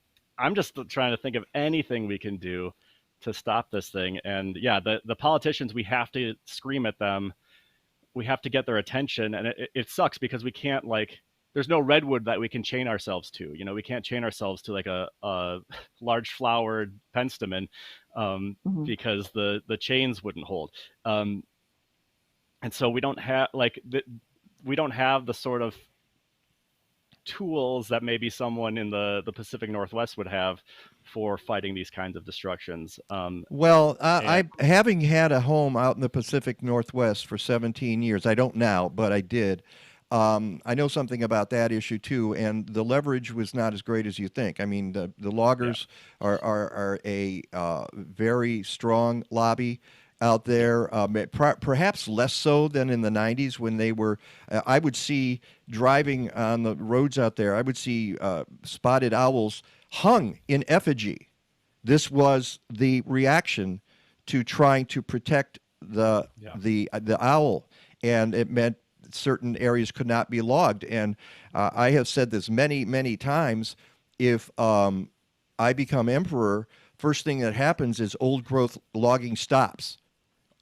just trying to think of anything we can do to stop this thing. And yeah, the politicians, we have to scream at them. We have to get their attention. And it sucks because we can't there's no redwood that we can chain ourselves to. We can't chain ourselves to like a large flowered penstemon because the chains wouldn't hold. And so we don't have the sort of tools that maybe someone in the Pacific Northwest would have for fighting these kinds of destructions. I having had a home out in the Pacific Northwest for 17 years, I don't now, but I did. I know something about that issue too, and the leverage was not as great as you think. I mean, the loggers are a very strong lobby. out there, perhaps less so than in the 90s when they were, I would see driving on the roads out there, I would see spotted owls hung in effigy. This was the reaction to trying to protect the owl, and it meant certain areas could not be logged. And I have said this many, many times, if I become emperor, first thing that happens is old growth logging stops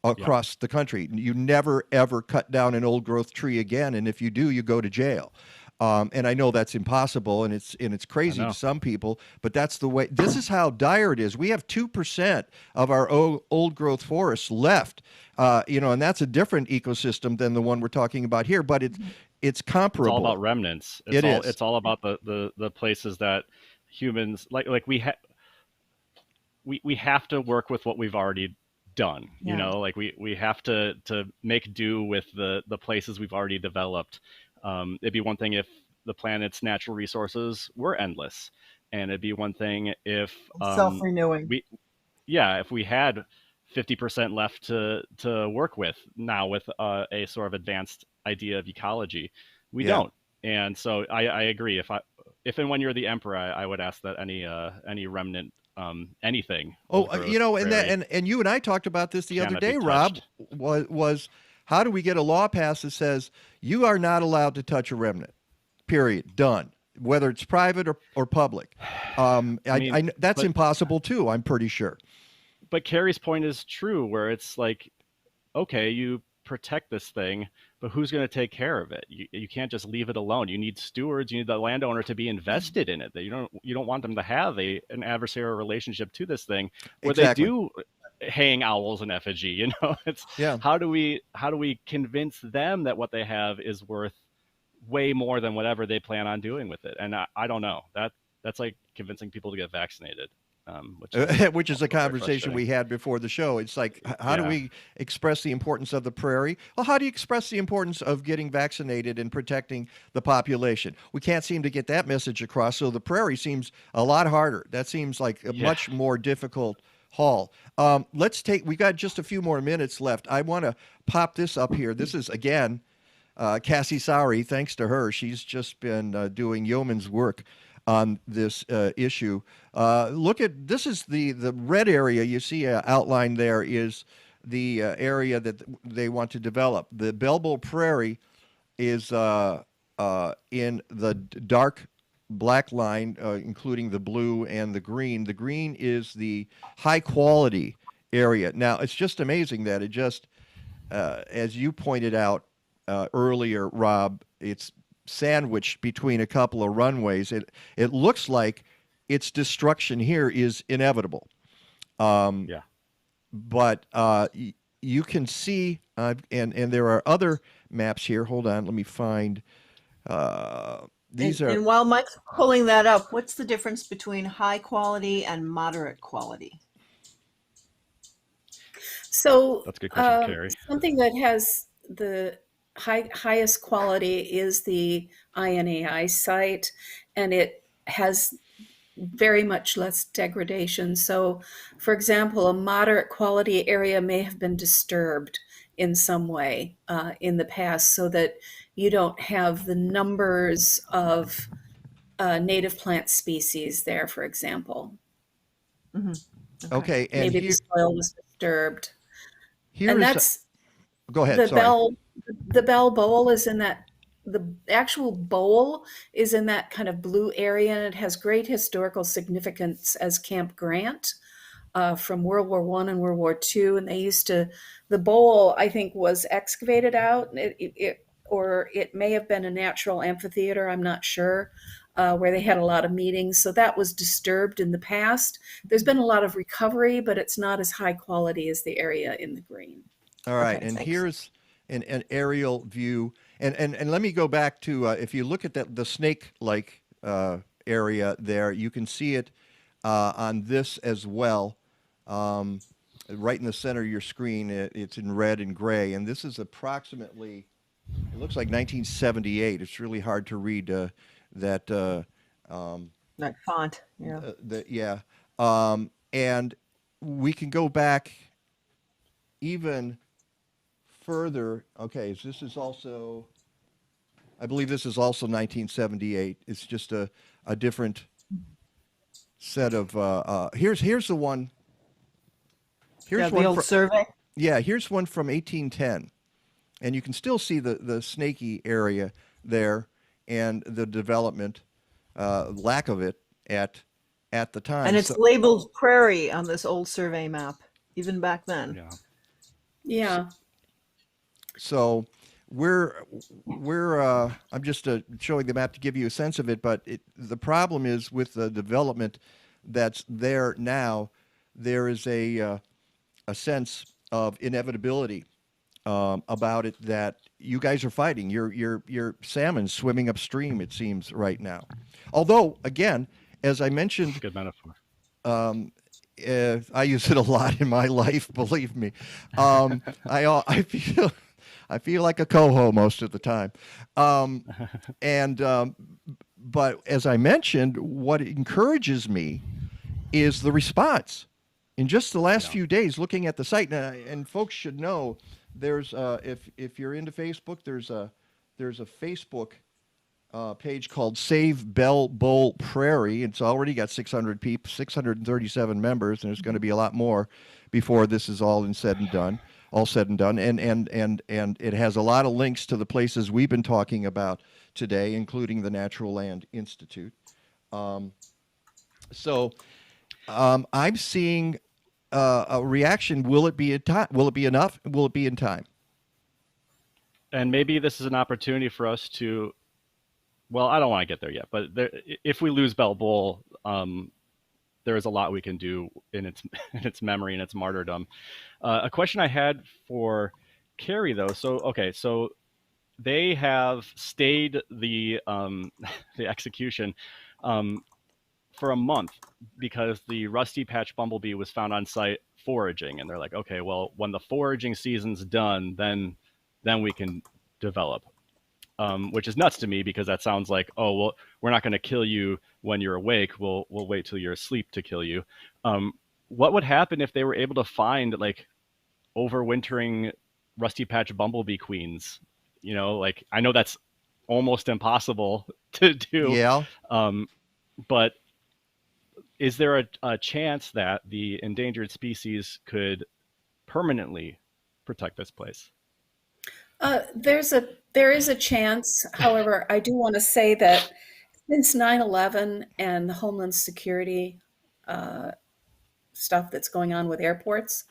across the country. You never, ever cut down an old growth tree again. And if you do, you go to jail. And I know that's impossible, and it's crazy to some people, but that's the way. This is how dire it is. We have 2% of our old growth forests left, and that's a different ecosystem than the one we're talking about here. But it's comparable. It's all about remnants. It's all about the places that humans like. We have to work with what we've already done. Like we have to make do with the places we've already developed. It'd be one thing if the planet's natural resources were endless, and it'd be one thing if self-renewing. If we had 50% left to work with now with a sort of advanced idea of ecology. We don't. And so I agree. If and when you're the emperor, I would ask that any remnant anything. And you and I talked about this the other day, Rob, was how do we get a law passed that says you are not allowed to touch a remnant, period, done, whether it's private or public. That's impossible too, I'm pretty sure. But Kerry's point is true, where it's like, okay, you protect this thing, but who's going to take care of it? You can't just leave it alone. You need stewards. You need the landowner to be invested in it. You don't want them to have an adversarial relationship to this thing where they do hang owls in effigy. How do we convince them that what they have is worth way more than whatever they plan on doing with it? And I don't know. That's like convincing people to get vaccinated. Which is a conversation we had before the show. It's like, how do we express the importance of the prairie? Well, how do you express the importance of getting vaccinated and protecting the population? We can't seem to get that message across, so the prairie seems a lot harder. That seems like a much more difficult haul. We got just a few more minutes left. I want to pop this up here. This is, again, Cassie Sari. Thanks to her, she's just been doing yeoman's work on this issue. This is the red area you see outlined there is the area that they want to develop. The Belleville Prairie is in the dark black line, including the blue and the green. The green is the high quality area. Now, it's just amazing that it just, as you pointed out earlier, Rob, it's sandwiched between a couple of runways. It looks like its destruction here is inevitable. But you can see, and there are other maps here. Hold on, let me find. And while Mike's pulling that up, what's the difference between high quality and moderate quality? So that's a good question, Kerry. Something that has the highest quality is the INAI site, and it has very much less degradation. So, for example, a moderate quality area may have been disturbed in some way in the past, so that you don't have the numbers of native plant species there, for example. Mm-hmm. Okay. And maybe the soil was disturbed. And that's go ahead. The bell bowl is in that. The actual bowl is in that kind of blue area, and it has great historical significance as Camp Grant from World War I and World War II. And the bowl, I think, was excavated out, or it may have been a natural amphitheater, I'm not sure, where they had a lot of meetings. So that was disturbed in the past. There's been a lot of recovery, but it's not as high quality as the area in the green. All right, and here's an aerial view. And let me go back to, if you look at the snake-like area there, you can see it on this as well. Right in the center of your screen, it's in red and gray. And this is approximately, it looks like 1978. It's really hard to read that. That font, yeah. And we can go back even further, okay, so this is also, I believe this is also 1978. It's just a different set of, here's the one. Here's Yeah, the one old survey. Yeah, here's one from 1810. And you can still see the snaky area there and the development, lack of it at the time. And it's So, labeled prairie on this old survey map, even back then. Yeah. Yeah. so we're I'm just showing the map to give you a sense of it, but the problem is with the development that's there now, there is a sense of inevitability about it that you guys are fighting. Your salmon swimming upstream, it seems, right now. Although, again, as I mentioned, Good metaphor. I use it a lot in my life. Believe me, I feel like a coho most of the time, but as I mentioned, what encourages me is the response. In just the last few days, looking at the site, and folks should know, there's if you're into Facebook, there's a Facebook page called Save Bell Bull Prairie. It's already got 600 people, 637 members, and there's going to be a lot more before this is all said and done. And it has a lot of links to the places we've been talking about today, including the Natural Land Institute. So I'm seeing a reaction. Will it be Will it be enough? Will it be in time? And maybe this is an opportunity for us to, well, I don't want to get there yet, but if we lose Bell Bull, there is a lot we can do in its memory and its martyrdom. A question I had for Kerry, though. So they have stayed the the execution for a month because the rusty patch bumblebee was found on site foraging, and they're like, okay, well, when the foraging season's done, then we can develop. Which is nuts to me, because that sounds like, oh, well, we're not going to kill you when you're awake. We'll wait till you're asleep to kill you. What would happen if they were able to find like overwintering rusty patch bumblebee queens? You know, like, I know that's almost impossible to do. Yeah. But is there a chance that the endangered species could permanently protect this place? There is a chance. However, I do want to say that since 9/11 and the Homeland Security stuff that's going on with airports,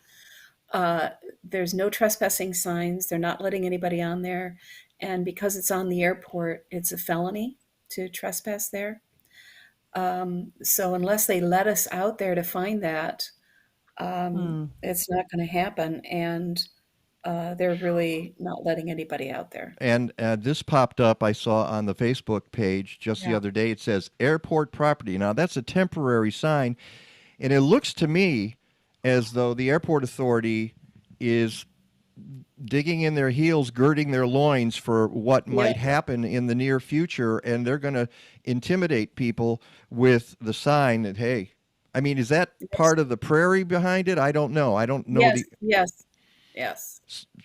there's no trespassing signs. They're not letting anybody on there. And because it's on the airport, it's a felony to trespass there. So unless they let us out there to find that, it's not going to happen. And they're really not letting anybody out there. And this popped up, I saw on the Facebook page just the other day. It says airport property. Now, that's a temporary sign, and it looks to me as though the airport authority is digging in their heels, girding their loins for what might happen in the near future, and they're going to intimidate people with the sign that, hey, I mean, is that part of the prairie behind it? I don't know. I don't know. Yes.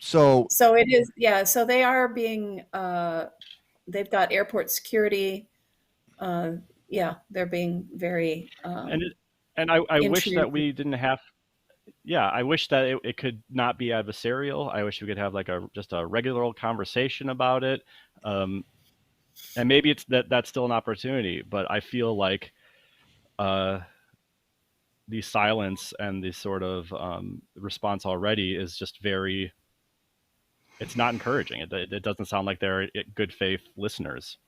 So it is, so they are being, they've got airport security. They're being very, and I wish that we didn't have, I wish that it could not be adversarial. I wish we could have like just a regular old conversation about it. And maybe it's that's still an opportunity, but I feel like the silence and the sort of response already is just very, it's not encouraging. It doesn't sound like they're good faith listeners.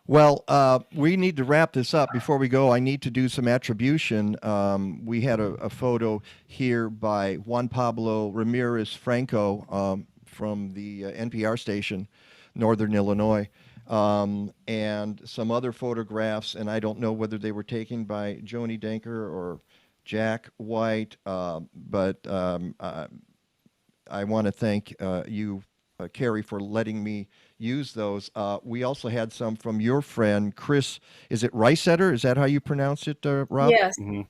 Well, we need to wrap this up. Before we go, I need to do some attribution. We had a photo here by Juan Pablo Ramirez Franco from the NPR station, Northern Illinois, and some other photographs, and I don't know whether they were taken by Joni Denker or Jack White, but I want to thank you, Kerry, for letting me use those. We also had some from your friend, Chris, is it Reisetter? Is that how you pronounce it, Rob? yes. Mm-hmm.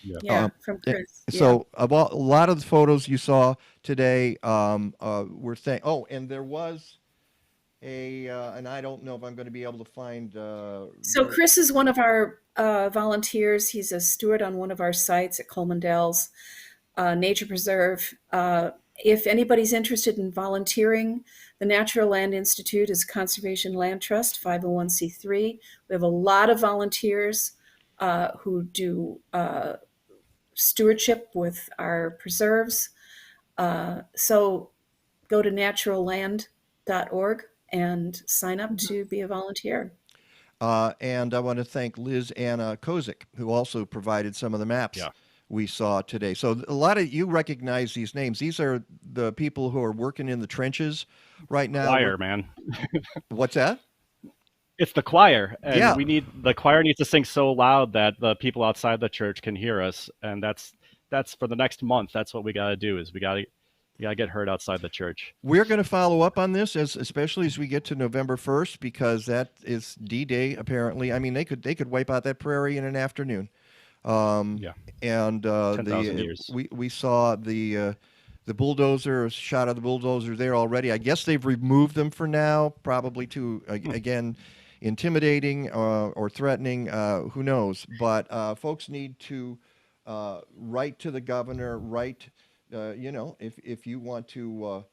Yeah, from Chris. So about a lot of the photos you saw today were saying, oh, and there was and I don't know if I'm going to be able to find. So Chris is one of our volunteers. He's a steward on one of our sites at Coleman Dells Nature Preserve. If anybody's interested in volunteering, the Natural Land Institute is a conservation land trust, 501c3. We have a lot of volunteers who do stewardship with our preserves. So go to naturalland.org and sign up to be a volunteer. And I want to thank Liz Anna Kozik, who also provided some of the maps we saw today. So a lot of you recognize these names. These are the people who are working in the trenches right now. Choir, man. What's that? It's the choir, and the choir needs to sing so loud that the people outside the church can hear us, and that's for the next month. That's what we got to do. Is we got to get heard outside the church. We're going to follow up on this, especially as we get to November 1st, because that is D-Day. Apparently, I mean they could wipe out that prairie in an afternoon. And 10,000 years. We saw the bulldozer, a shot of the bulldozer there already. I guess they've removed them for now, probably to again intimidating or threatening. Who knows? But folks need to write to the governor. Write, if you want to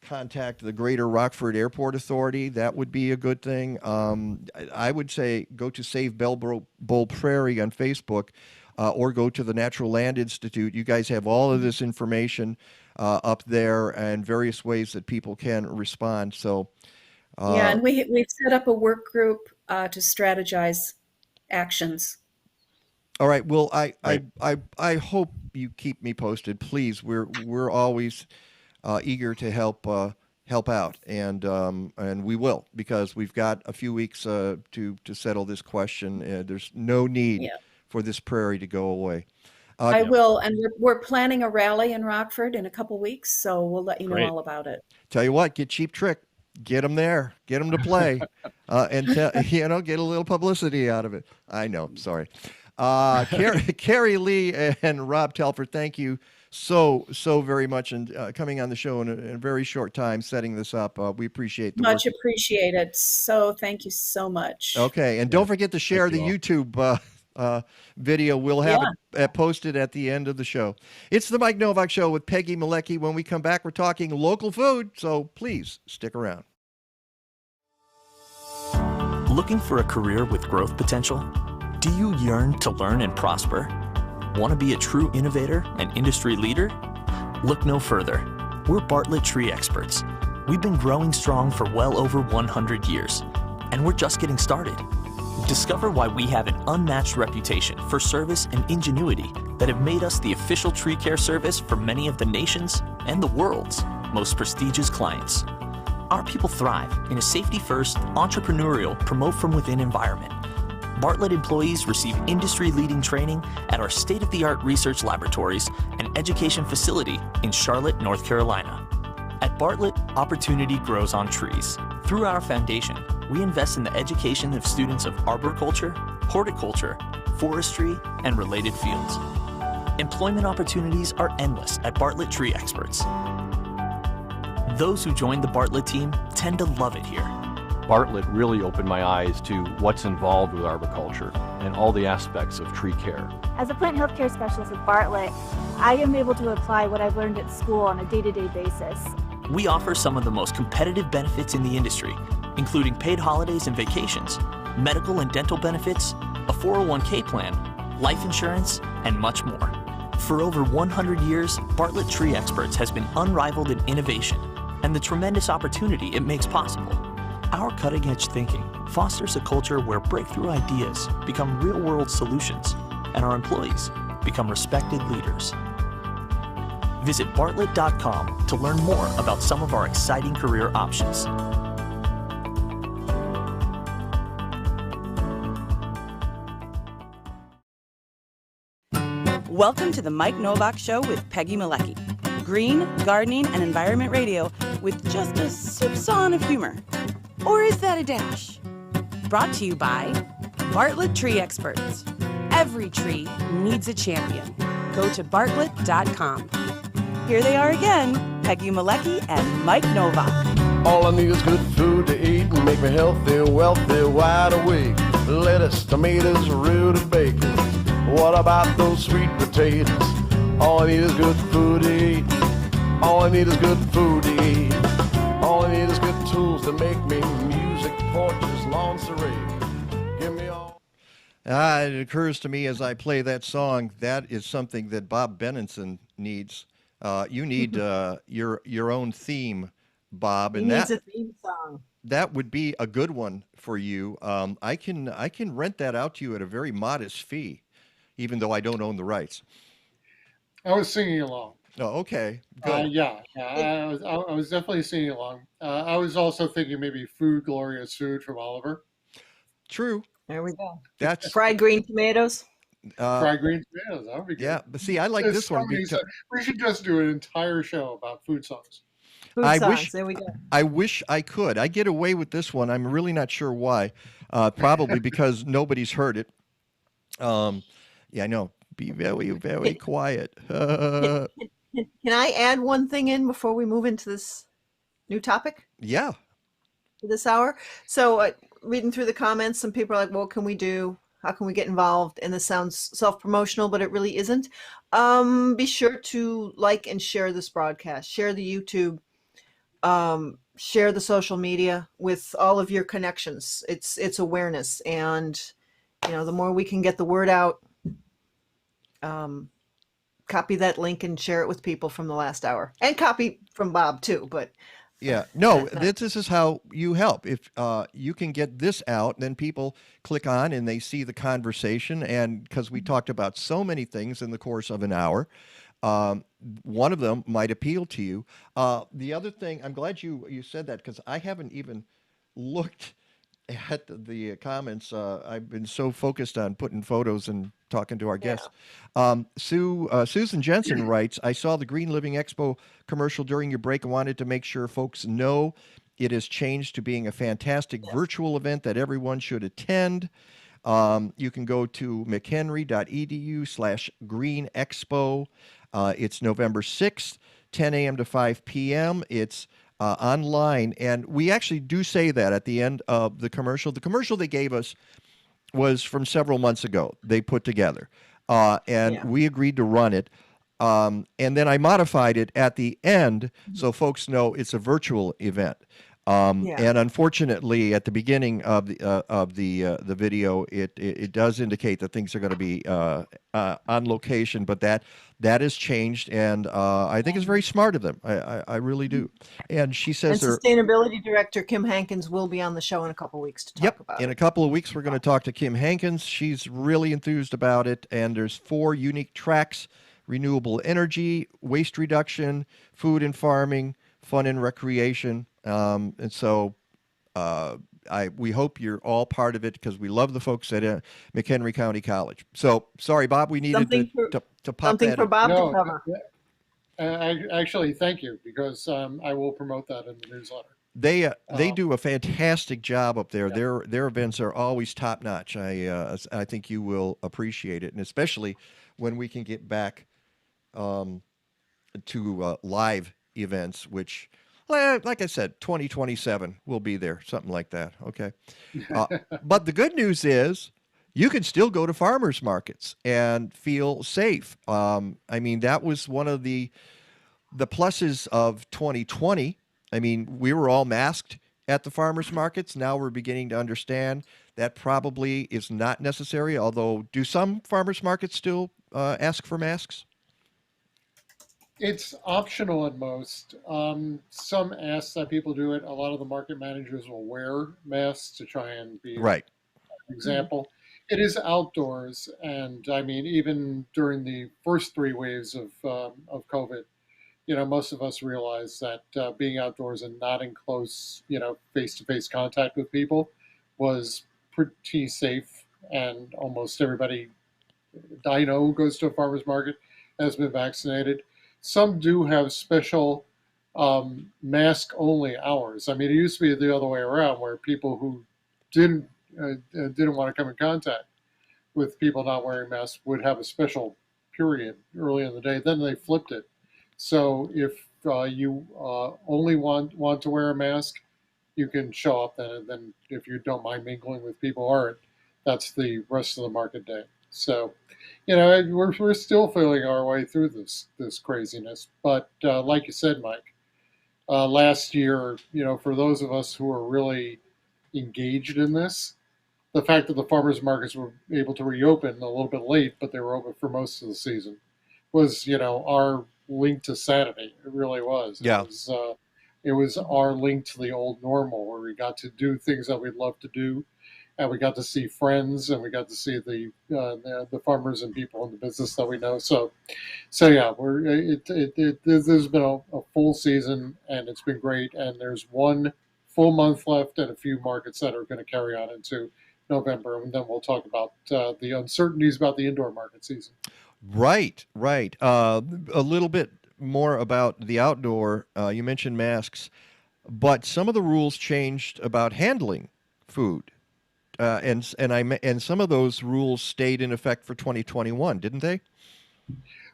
contact the Greater Rockford Airport Authority, that would be a good thing. I would say go to Save Bull Prairie on Facebook, or go to the Natural Land Institute. You guys have all of this information up there and various ways that people can respond. So, and we've set up a work group to strategize actions. All right. Well, I hope you keep me posted, please. We're always eager to help out, and we will, because we've got a few weeks to settle this question. There's no need for this prairie to go away. I will, and we're planning a rally in Rockford in a couple weeks, so we'll let you know all about it. Tell you what, get Cheap Trick, get them there, get them to play, and get a little publicity out of it. I know, sorry. Kerry Leigh and Robb Telfer, thank you so very much, and coming on the show in a very short time, setting this up. We appreciate the much work. Appreciated. So thank you so much. Okay, and don't forget to share the YouTube video. We'll have it posted at the end of the show. It's the Mike Nowak Show with Peggy Malecki. When we come back, we're talking local food, so please stick around. Looking for a career with growth potential? Do you yearn to learn and prosper? Want to be a true innovator and industry leader? Look no further. We're Bartlett Tree Experts. We've been growing strong for well over 100 years, and we're just getting started. Discover why we have an unmatched reputation for service and ingenuity that have made us the official tree care service for many of the nation's and the world's most prestigious clients. Our people thrive in a safety-first, entrepreneurial, promote-from-within environment. Bartlett employees receive industry-leading training at our state-of-the-art research laboratories and education facility in Charlotte, North Carolina. At Bartlett, opportunity grows on trees. Through our foundation, we invest in the education of students of arboriculture, horticulture, forestry, and related fields. Employment opportunities are endless at Bartlett Tree Experts. Those who join the Bartlett team tend to love it here. Bartlett really opened my eyes to what's involved with arboriculture and all the aspects of tree care. As a plant healthcare specialist at Bartlett, I am able to apply what I've learned at school on a day-to-day basis. We offer some of the most competitive benefits in the industry, including paid holidays and vacations, medical and dental benefits, a 401k plan, life insurance, and much more. For over 100 years, Bartlett Tree Experts has been unrivaled in innovation and the tremendous opportunity it makes possible. Our cutting-edge thinking fosters a culture where breakthrough ideas become real-world solutions and our employees become respected leaders. Visit bartlett.com to learn more about some of our exciting career options. Welcome to the Mike Nowak Show with Peggy Malecki. Green, gardening, and environment radio with just a soupçon of humor. Or is that a dash? Brought to you by Bartlett Tree Experts. Every tree needs a champion. Go to bartlett.com. Here they are again, Peggy Malecki and Mike Nowak. All I need is good food to eat and make me healthy, wealthy, wide awake. Lettuce, tomatoes, root and bacon. What about those sweet potatoes? All I need is good food to eat. All I need is good food to eat. All I need is good tools to make me music, porches, lawns to rake. Give me all. It occurs to me as I play that song, that is something that Bob Benenson needs. You need your own theme, Bob, and He needs a theme song. that would be a good one for you. I can rent that out to you at a very modest fee, even though I don't own the rights. I was singing along. Oh, okay, good. I was definitely singing along. I was also thinking maybe Food, Glorious Food from Oliver. True. There we go. That's fried green tomatoes. Fried green tomatoes. That would be good. Yeah, but see, I like There's this one so many because songs. We should just do an entire show about food songs. Food I songs. wish There we go. I wish I could. I get away with this one. I'm really not sure why. Probably because nobody's heard it. Yeah, I know. Be very, very quiet. Can I add one thing in before we move into this new topic Yeah. for this hour? So, reading through the comments, some people are like, well, what can we do? How can we get involved? And this sounds self-promotional, but it really isn't. Be sure to like and share this broadcast. Share the YouTube. Share the social media with all of your connections. It's awareness. And, the more we can get the word out, copy that link and share it with people from the last hour. And copy from Bob, too. But Yeah, no, this is how you help. If you can get this out, then people click on and they see the conversation. And because we talked about so many things in the course of an hour, one of them might appeal to you. The other thing, I'm glad you said that because I haven't even looked at the comments. I've been so focused on putting photos and talking to our guests. Susan Jensen writes, I saw the Green Living Expo commercial during your break and wanted to make sure folks know it has changed to being a fantastic virtual event that everyone should attend. You can go to mchenry.edu/Green Expo. It's November 6th, 10 a.m. to 5 p.m. It's online. And we actually do say that at the end of the commercial. The commercial they gave us was from several months ago. They put together. We agreed to run it. And then I modified it at the end so folks know it's a virtual event. And unfortunately, at the beginning of the video, it does indicate that things are going to be on location, but that has changed, and I think it's very smart of them. I really do. And she says, and Sustainability Director Kim Hankins will be on the show in a couple of weeks to talk about it. In a couple of weeks, we're going to talk to Kim Hankins. She's really enthused about it, and there's 4 unique tracks: renewable energy, waste reduction, food and farming, fun and recreation. And so we hope you're all part of it because we love the folks at McHenry County College. So sorry, Bob, we needed to pop something that for in. Bob to cover. Actually, thank you, because I will promote that in the newsletter. They do a fantastic job up there. Their events are always top notch. I think you will appreciate it, and especially when we can get back to live events, which, like I said, 2027 we'll be there, something like that. Okay, but the good news is you can still go to farmers markets and feel safe. I mean, that was one of the pluses of 2020. I mean, we were all masked at the farmers markets. Now we're beginning to understand that probably is not necessary. Although, do some farmers markets still ask for masks? It's optional at most. Some ask that people do it. A lot of the market managers will wear masks to try and be right. An example. It is outdoors, and I mean, even during the first 3 waves of COVID, most of us realized that being outdoors and not in close, face-to-face contact with people was pretty safe. And almost everybody I know who goes to a farmer's market has been vaccinated. Some do have special mask-only hours. I mean, it used to be the other way around, where people who didn't want to come in contact with people not wearing masks would have a special period early in the day. Then they flipped it. So if you only want to wear a mask, you can show up then. And then if you don't mind mingling with people who aren't, that's the rest of the market day. So, we're still feeling our way through this craziness. But like you said, Mike, last year, for those of us who are really engaged in this, the fact that the farmers markets were able to reopen a little bit late, but they were open for most of the season, was our link to sanity. It really was. Yeah. It was our link to the old normal, where we got to do things that we'd love to do, and we got to see friends, and we got to see the farmers and people in the business that we know. So yeah, there's been a full season, and it's been great. And there's one full month left, and a few markets that are going to carry on into November, and then we'll talk about the uncertainties about the indoor market season. Right. A little bit more about the outdoor. You mentioned masks, but some of the rules changed about handling food, and some of those rules stayed in effect for 2021, didn't they?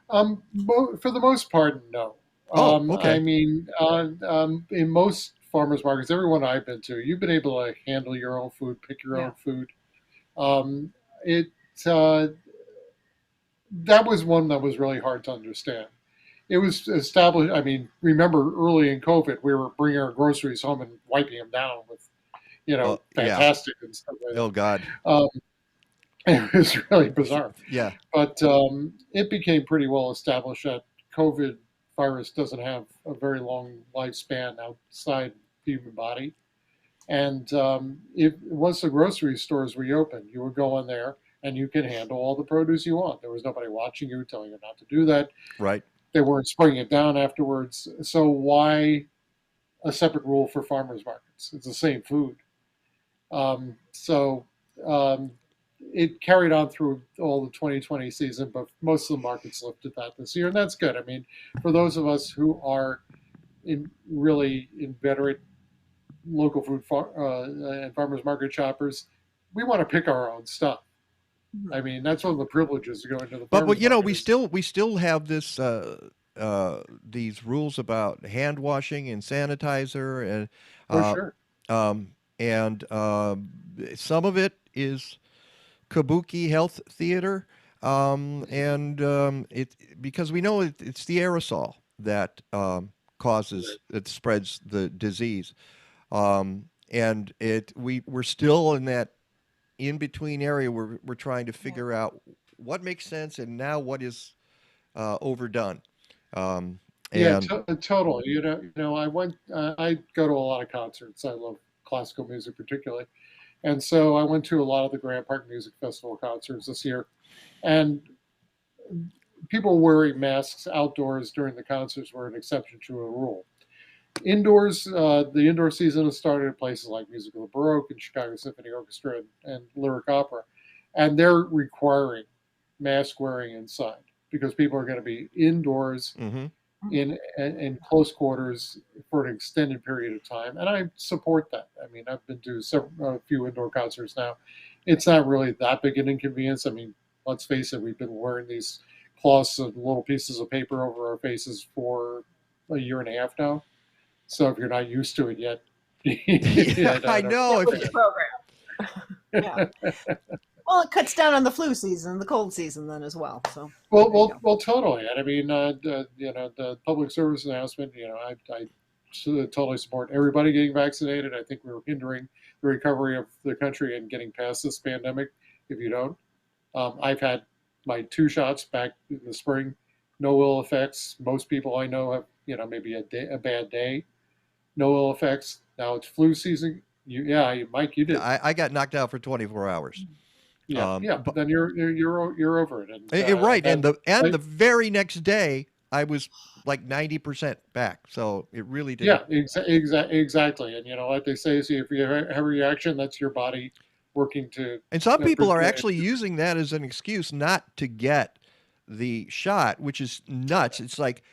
For the most part, no. Okay. I mean, in most farmers markets, everyone I've been to, you've been able to handle your own food, pick your own food. That was one that was really hard to understand. It was established. I mean, remember early in COVID, we were bringing our groceries home and wiping them down with, fantastic and stuff like that. Oh God. It was really bizarre. Yeah. But it became pretty well established that COVID virus doesn't have a very long lifespan outside the human body. And once the grocery stores reopened, you would go in there and you can handle all the produce you want. There was nobody watching you, telling you not to do that. Right. They weren't spraying it down afterwards. So why a separate rule for farmers markets? It's the same food. It carried on through all the 2020 season, but most of the markets lifted that this year, and that's good. I mean, for those of us who are really inveterate local food and farmers market shoppers, we want to pick our own stuff. I mean, that's one of the privileges to go into the. But we still have this these rules about hand washing and sanitizer, and sure. And some of it is kabuki health theater, because we know it's the aerosol that it spreads the disease, and we're still in that in between area where we're trying to figure out what makes sense and now what is overdone. Totally. I go to a lot of concerts. I love classical music particularly. And so I went to a lot of the Grand Park Music Festival concerts this year. And people wearing masks outdoors during the concerts were an exception to a rule. Indoors, the indoor season has started at places like Music of the Baroque and Chicago Symphony Orchestra and Lyric Opera. And they're requiring mask wearing inside because people are going to be indoors in close quarters for an extended period of time. And I support that. I mean, I've been to a few indoor concerts now. It's not really that big an inconvenience. I mean, let's face it, we've been wearing these cloths and little pieces of paper over our faces for a year and a half now. So if you're not used to it yet, I know. Yeah. Well, it cuts down on the flu season, the cold season, then as well. So well, totally. And I mean, the public service announcement. I totally support everybody getting vaccinated. I think we're hindering the recovery of the country and getting past this pandemic. If you don't, I've had my 2 shots back in the spring, no ill effects. Most people I know have, maybe a bad day, no ill effects. Now it's flu season. Mike, you did. I got knocked out for 24 hours. But then you're over it. And, right, and the very next day I was like 90% back. So it really did. Yeah, exactly. And like they say, if you have a reaction, that's your body working to. And some people are actually using that as an excuse not to get the shot, which is nuts. It's like,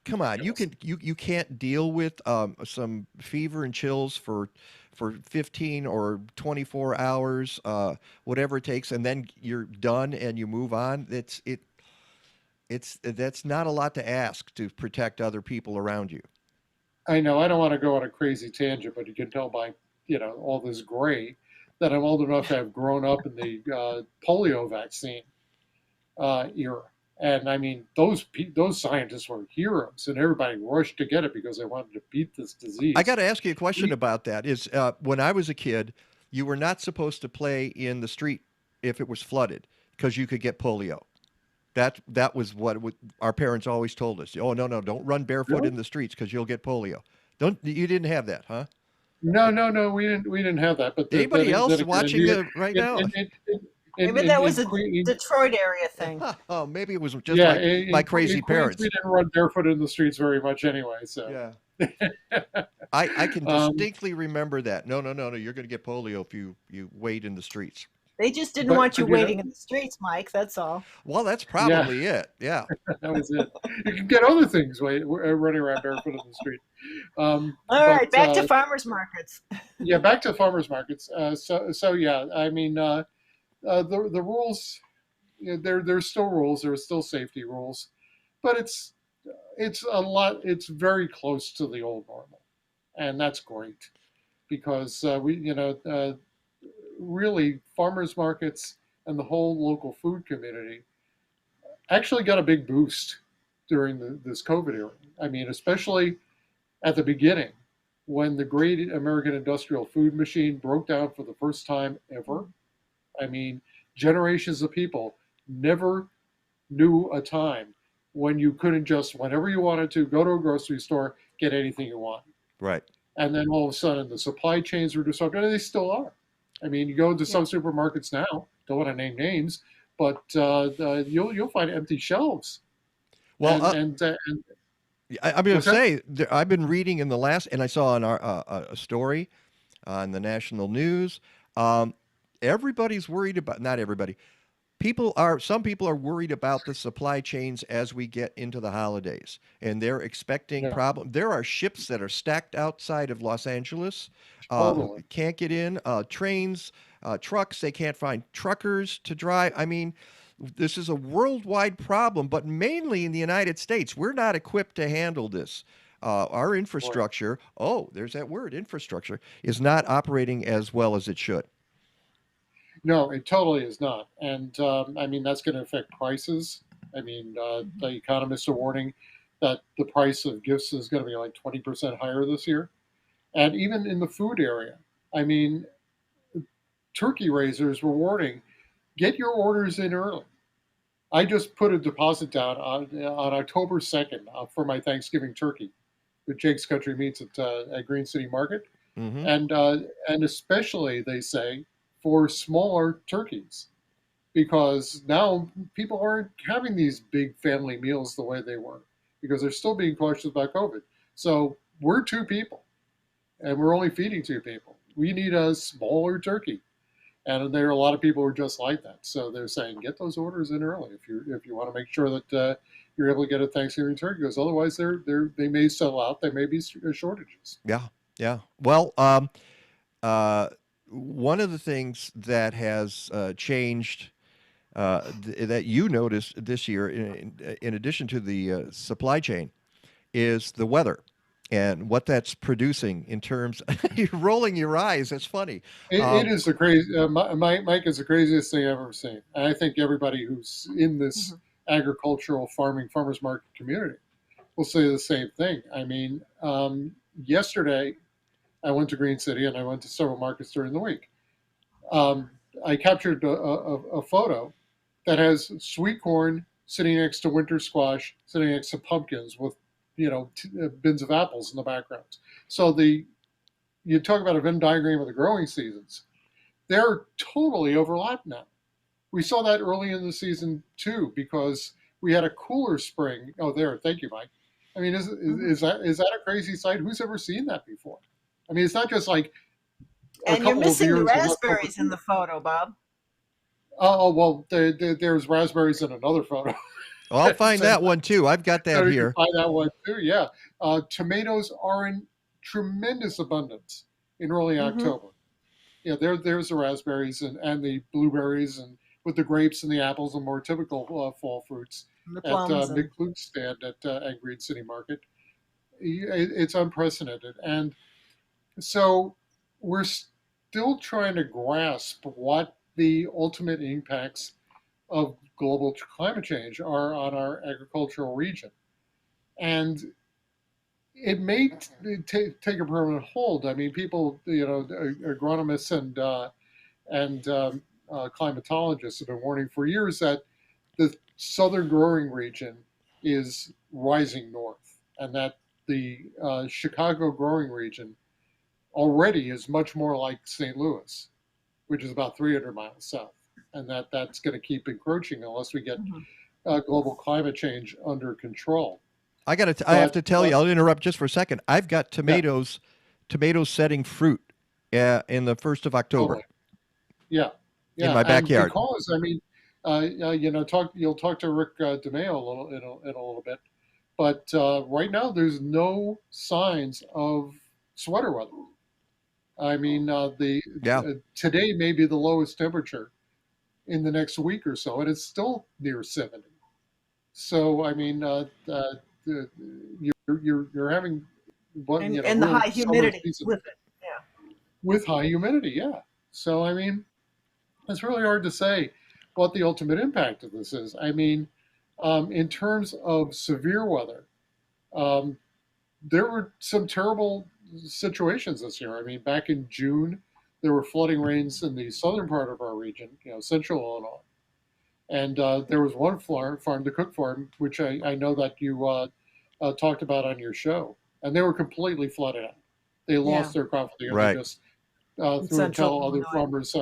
come on, you can't deal with some fever and chills for for 15 or 24 hours, whatever it takes, and then you're done and you move on. That's not a lot to ask to protect other people around you. I know I don't want to go on a crazy tangent, but you can tell by all this gray that I'm old enough to have grown up in the polio vaccine era. And I mean, those scientists were heroes, and everybody rushed to get it because they wanted to beat this disease. I got to ask you a question about that. Is when I was a kid, you were not supposed to play in the street if it was flooded because you could get polio. That was what our parents always told us. Oh, no, don't run barefoot in the streets because you'll get polio. You didn't have that, huh? No, we didn't have that. But anybody else watching right now? Maybe that was a Detroit area thing. Oh, maybe it was just my crazy parents. We didn't run barefoot in the streets very much anyway. So yeah, I can distinctly remember that. No, you're going to get polio if you wade in the streets. They just didn't want you waiting in the streets, Mike. That's all. Well, that's probably it. Yeah, that was it. You can get other things running around barefoot in the street. All right, back to farmers markets. Yeah, back to farmers markets. So yeah, I mean, the rules, there's still rules. There are still safety rules, but it's a lot. It's very close to the old normal, and that's great because really farmers markets and the whole local food community actually got a big boost during this COVID era. I mean, especially at the beginning when the great American industrial food machine broke down for the first time ever. I mean, generations of people never knew a time when you couldn't just, whenever you wanted to, go to a grocery store, get anything you want. Right. And then all of a sudden the supply chains were disrupted, and they still are. I mean, you go into some supermarkets now, don't want to name names, but you'll find empty shelves. Well, I'm going to say, I've been reading in the last, and I saw on a story on the national news, everybody's worried about, not everybody, some people are worried about the supply chains as we get into the holidays, and they're expecting problems. There are ships that are stacked outside of Los Angeles, can't get in, trains, trucks, they can't find truckers to drive. I mean, this is a worldwide problem, but mainly in the United States. We're not equipped to handle this. Our infrastructure, there's that word, infrastructure, is not operating as well as it should. No, it totally is not. And I mean, that's going to affect prices. I mean, the economists are warning that the price of gifts is going to be like 20% higher this year. And even in the food area, I mean, turkey raisers were warning, get your orders in early. I just put a deposit down on October 2nd for my Thanksgiving turkey with Jake's Country Meats at Green City Market. Mm-hmm. And especially, they say, for smaller turkeys, because now people aren't having these big family meals the way they were because they're still being cautious about COVID. So we're 2 people and we're only feeding 2 people. We need a smaller turkey. And there are a lot of people who are just like that. So they're saying, get those orders in early if you want to make sure that you're able to get a Thanksgiving turkey, because otherwise they may sell out. There may be shortages. Yeah. Well, one of the things that has changed that you noticed this year, in addition to the supply chain, is the weather and what that's producing in terms. You're rolling your eyes. That's funny. It is the crazy. Mike is the craziest thing I've ever seen. And I think everybody who's in this agricultural farmers market community will say the same thing. I mean, yesterday I went to Green City and I went to several markets during the week. I captured a photo that has sweet corn sitting next to winter squash, sitting next to pumpkins with, bins of apples in the background. So you talk about a Venn diagram of the growing seasons. They're totally overlapped now. We saw that early in the season too, because we had a cooler spring. Oh, thank you, Mike. I mean, is that a crazy sight? Who's ever seen that before? I mean, it's not just like. And you're missing the raspberries in the photo, Bob. Oh, well, there's raspberries in another photo. Well, I'll find that one too. I've got that here. Find that one too, yeah. Tomatoes are in tremendous abundance in early Mm-hmm. October. There's the raspberries and the blueberries and with the grapes and the apples and more typical fall fruits The at plums and Mick Kluge's stand at Green City Market. It's unprecedented. And so we're still trying to grasp what the ultimate impacts of global climate change are on our agricultural region. And it may take a permanent hold. I mean, people, agronomists and climatologists have been warning for years that the southern growing region is rising north, and that the Chicago growing region already is much more like St. Louis, which is about 300 miles south, and that's going to keep encroaching unless we get global climate change under control. I have to tell you, I'll interrupt just for a second. I've got tomatoes setting fruit in the 1st of October. Totally. Yeah. In my backyard. Because I mean, you'll talk to Rick DiMaio a little in a little bit, but right now there's no signs of sweater weather. I mean, today may be the lowest temperature in the next week or so, and it's still near 70. So I mean, you're having and the high humidity with it, with high humidity, yeah. So I mean, it's really hard to say what the ultimate impact of this is. I mean, in terms of severe weather, there were some terrible situations this year. I mean, back in June, there were flooding rains in the southern part of our region, central Illinois. And there was one farm, the Cook Farm, which I know that you talked about on your show, and they were completely flooded out. They lost their crop for the year. Right. They just threw until other farmers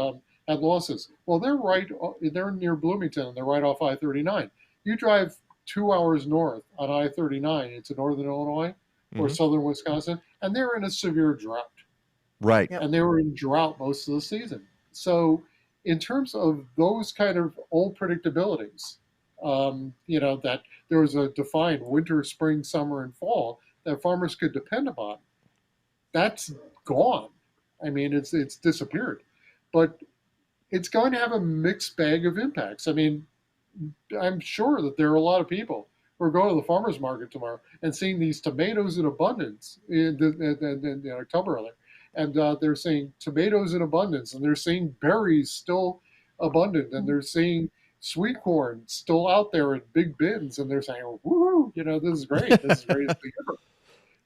had losses. Well, they're near Bloomington, and they're right off I-39. You drive 2 hours north on I-39 into northern Illinois or southern Wisconsin, and they're in a severe drought. Right. And they were in drought most of the season. So in terms of those kind of old predictabilities, that there was a defined winter, spring, summer, and fall that farmers could depend upon, that's gone. I mean, it's disappeared. But it's going to have a mixed bag of impacts. I mean, I'm sure that there are a lot of people who are going to the farmer's market tomorrow and seeing these tomatoes in abundance in October, and they're seeing tomatoes in abundance, and they're seeing berries still abundant, and they're seeing sweet corn still out there in big bins, and they're saying, "Woo, this is great. This is great."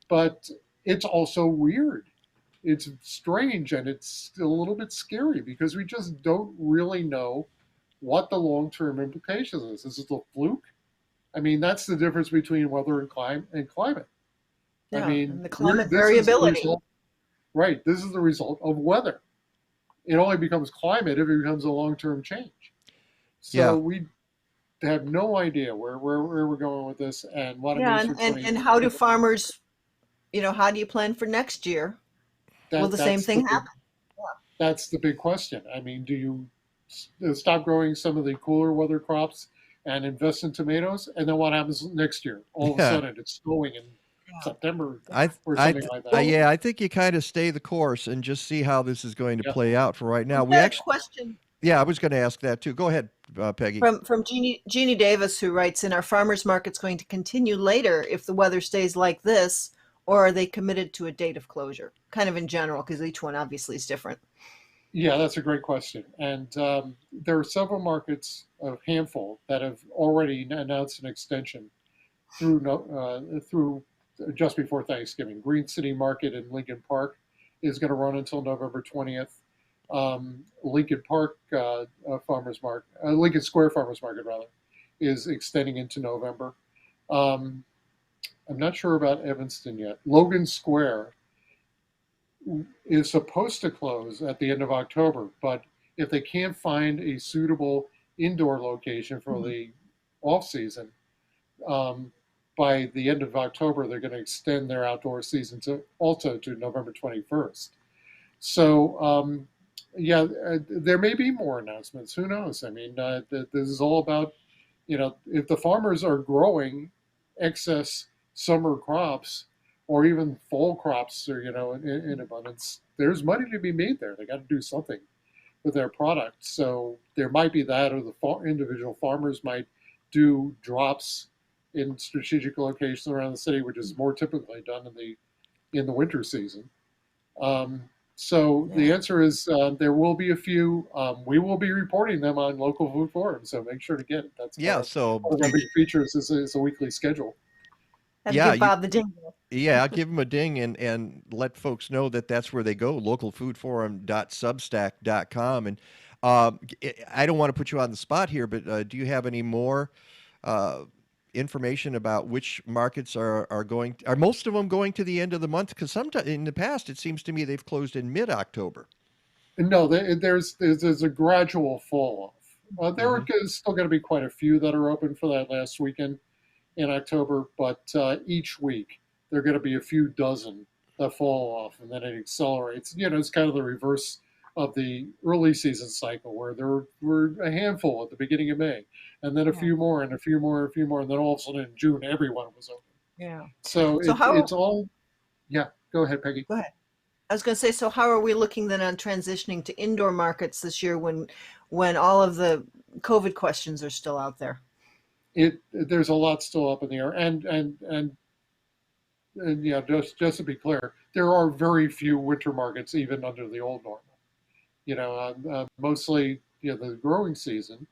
But it's also weird. It's strange, and it's a little bit scary because we just don't really know what the long-term implications is. Is it a fluke? I mean, that's the difference between weather and climate. Yeah, I mean, and the climate variability. Right. This is the result of weather. It only becomes climate if it becomes a long-term change. So we have no idea where we're going with this and what it means for and how do farmers, how do you plan for next year? Will the same thing happen? That's the big question. I mean, do you stop growing some of the cooler weather crops and invest in tomatoes? And then what happens next year? All of a sudden it's snowing in September or something like that. I think you kind of stay the course and just see how this is going to play out for right now. We actually question. Yeah, I was going to ask that too. Go ahead, Peggy. From Jeannie Davis, who writes in, "Our farmers market's going to continue later if the weather stays like this, or are they committed to a date of closure?" Kind of in general, because each one obviously is different. Yeah, that's a great question. And there are several markets, a handful, that have already announced an extension through just before Thanksgiving. Green City Market in Lincoln Park is going to run until November 20th. Lincoln Park Lincoln Square Farmers Market is extending into November. I'm not sure about Evanston yet. Logan Square is supposed to close at the end of October, but if they can't find a suitable indoor location for the off season, by the end of October, they're going to extend their outdoor season to November 21st. So, there may be more announcements. Who knows? I mean, this is all about, if the farmers are growing excess summer crops or even fall crops, or in abundance, there's money to be made there. They got to do something with their product. So there might be that, or the individual farmers might do drops in strategic locations around the city, which is more typically done in the winter season. So the answer is there will be a few. We will be reporting them on local food forums, so make sure to get it. That's so one of our big features is a weekly schedule. Give Bob the ding. Yeah, I'll give him a ding and let folks know that that's where they go, localfoodforum.substack.com. And I don't want to put you on the spot here, but do you have any more information about which markets are most of them going to the end of the month? Because sometimes in the past, it seems to me they've closed in mid-October. No, there's a gradual fall off. There are still going to be quite a few that are open for that last weekend in October, but each week there are going to be a few dozen that fall off, and then it accelerates. It's kind of the reverse of the early season cycle, where there were a handful at the beginning of May, and then a few more, and a few more, and a few more, and then all of a sudden in June, everyone was open. Yeah. So it's all. Yeah, go ahead, Peggy. Go ahead. I was going to say, so how are we looking then on transitioning to indoor markets this year when all of the COVID questions are still out there? There's a lot still up in the air, and yeah, just to be clear, there are very few winter markets even under the old normal. Mostly, the growing season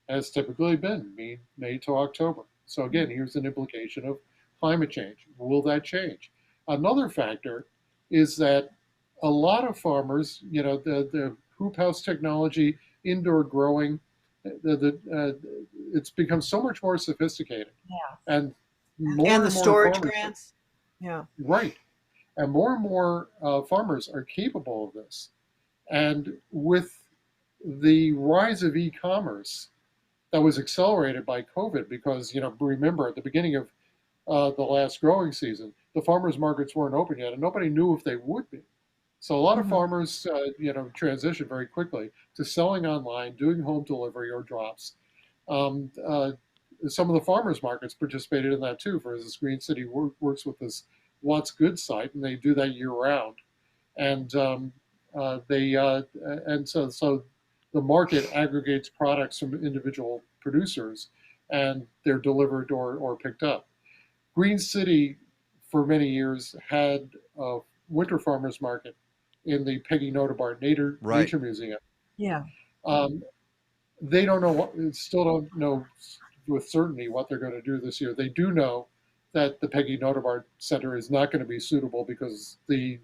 has typically been May to October. So again, here's an implication of climate change. Will that change? Another factor is that a lot of farmers, the hoop house technology, indoor growing, it's become so much more sophisticated. Yeah. And the storage grants. Yeah. Right. And more farmers are capable of this. And with the rise of e-commerce that was accelerated by COVID, because, remember at the beginning of the last growing season, the farmers markets weren't open yet and nobody knew if they would be. So a lot of farmers, transitioned very quickly to selling online, doing home delivery or drops. Some of the farmers markets participated in that too. For instance, Green City works with this What's Good site, and they do that year round. And so the market aggregates products from individual producers, and they're delivered or picked up. Green City, for many years, had a winter farmers market in the Peggy Notabart Nature Museum. Yeah. They still don't know with certainty what they're going to do this year. They do know that the Peggy Notabart Center is not going to be suitable because the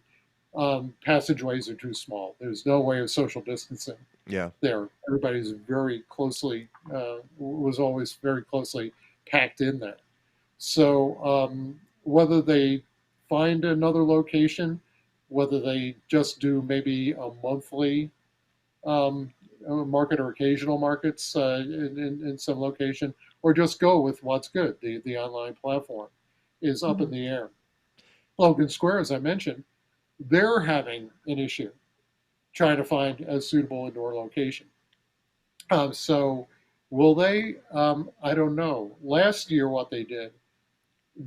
passageways are too small. There's no way of social distancing. Yeah. There, everybody's very closely was always very closely packed in there. So whether they find another location, whether they just do maybe a monthly market or occasional markets in some location, or just go with What's Good, the online platform, is up in the air. Logan Square, as I mentioned, they're having an issue trying to find a suitable indoor location. So will they? I don't know. Last year, what they did,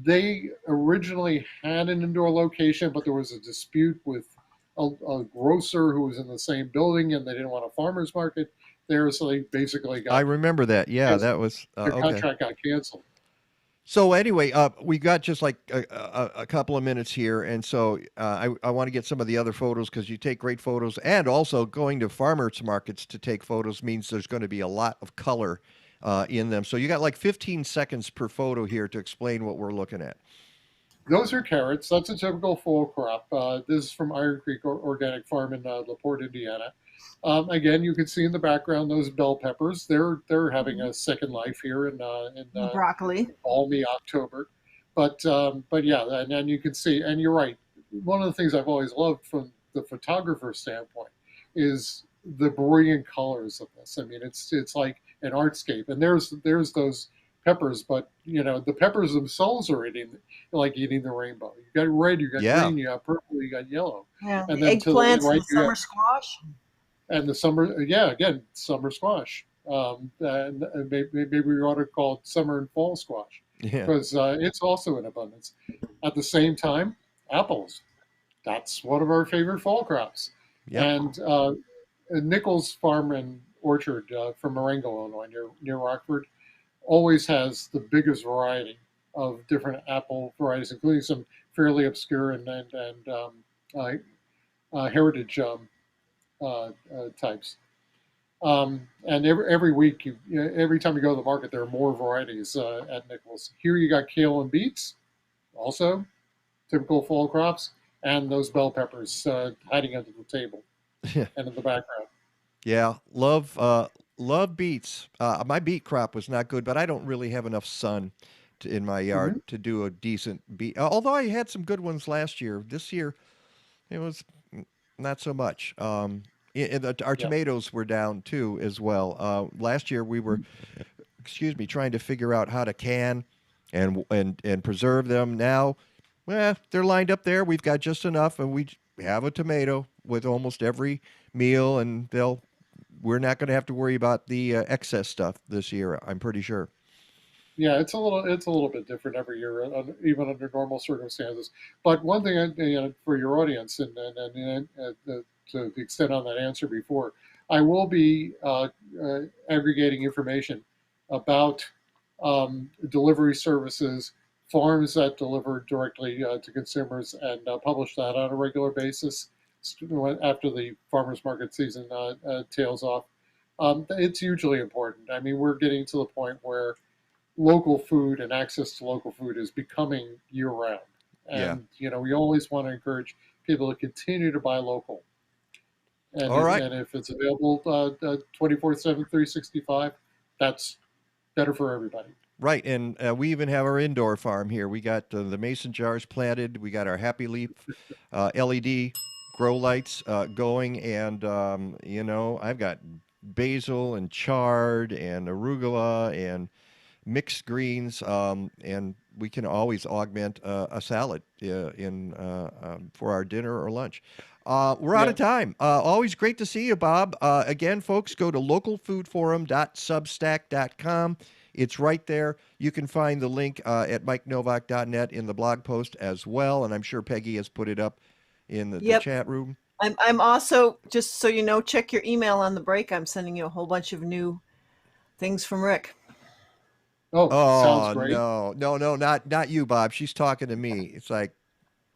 they originally had an indoor location, but there was a dispute with a grocer who was in the same building, and they didn't want a farmer's market there, so they basically got. I remember that. Yeah, that was their contract got canceled. So anyway, we got just like a couple of minutes here, and so I want to get some of the other photos because you take great photos, and also going to farmers markets to take photos means there's going to be a lot of color in them. So you got like 15 seconds per photo here to explain what we're looking at. Those are carrots. That's a typical fall crop. This is from Iron Creek Organic Farm in LaPorte, Indiana. Again, you can see in the background those bell peppers. They're having a second life here in broccoli, balmy October. But yeah, and you can see, and you're right. One of the things I've always loved from the photographer standpoint is the brilliant colors of this. I mean, it's like an artscape. And there's those peppers, but the peppers themselves are eating the rainbow. You got red, you got green, you got purple, you got yellow. Yeah, and then eggplants and summer squash. And the summer squash. And maybe we ought to call it summer and fall squash, because it's also in abundance. At the same time, apples. that's one of our favorite fall crops. Yep. And Nichols Farm and Orchard from Marengo, Illinois, near Rockford, always has the biggest variety of different apple varieties, including some fairly obscure and heritage types. And every week, every time you go to the market, there are more varieties at Nichols. Here you got kale and beets, also typical fall crops, and those bell peppers hiding under the table and in the background. Yeah, love beets. My beet crop was not good, but I don't really have enough sun in my yard to do a decent beet. Although I had some good ones last year. This year, it was not so much. Our tomatoes were down too as well. Last year we were, trying to figure out how to can and preserve them. Now, they're lined up there. We've got just enough, and we have a tomato with almost every meal, and we're not going to have to worry about the excess stuff this year, I'm pretty sure. Yeah, it's a little bit different every year, even under normal circumstances. But one thing, for your audience, and to the extent on that answer before, I will be aggregating information about delivery services, farms that deliver directly to consumers, and publish that on a regular basis after the farmers market season tails off. It's hugely important. I mean, we're getting to the point where local food and access to local food is becoming year-round. And, we always want to encourage people to continue to buy local. And, All right. And if it's available 24/7, 365, that's better for everybody. Right, and we even have our indoor farm here. We got the mason jars planted. We got our Happy Leaf LED grow lights going, and I've got basil and chard and arugula and mixed greens, and we can always augment a salad for our dinner or lunch. We're out of time. Always great to see you, Bob. Again, folks, go to localfoodforum.substack.com. It's right there. You can find the link at MikeNowak.net in the blog post as well, and I'm sure Peggy has put it up in the chat room. I'm also, just so you know, check your email on the break. I'm sending you a whole bunch of new things from Rick. Oh, sounds great. No, not you, Bob. She's talking to me. It's like,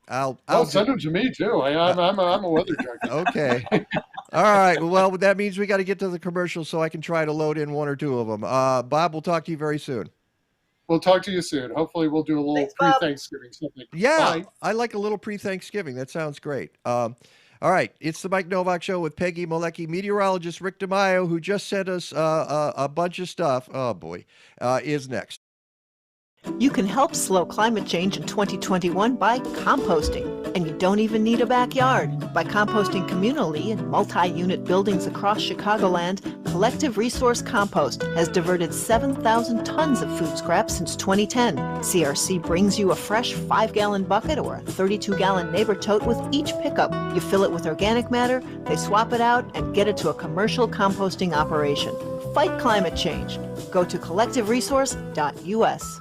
I'll send them to me too. I'm a weather junkie. Okay. All right. Well, that means we got to get to the commercial so I can try to load in one or two of them. Bob, we'll talk to you very soon. We'll talk to you soon. Hopefully we'll do a little pre-Thanksgiving something. Yeah, Bye. I like a little pre-Thanksgiving. That sounds great. All right. It's the Mike Nowak Show with Peggy Malecki. Meteorologist Rick DiMaio, who just sent us a bunch of stuff, is next. You can help slow climate change in 2021 by composting. And you don't even need a backyard. By composting communally in multi-unit buildings across Chicagoland, Collective Resource Compost has diverted 7,000 tons of food scrap since 2010. CRC brings you a fresh 5-gallon bucket or a 32-gallon neighbor tote with each pickup. You fill it with organic matter, they swap it out, and get it to a commercial composting operation. Fight climate change. Go to collectiveresource.us.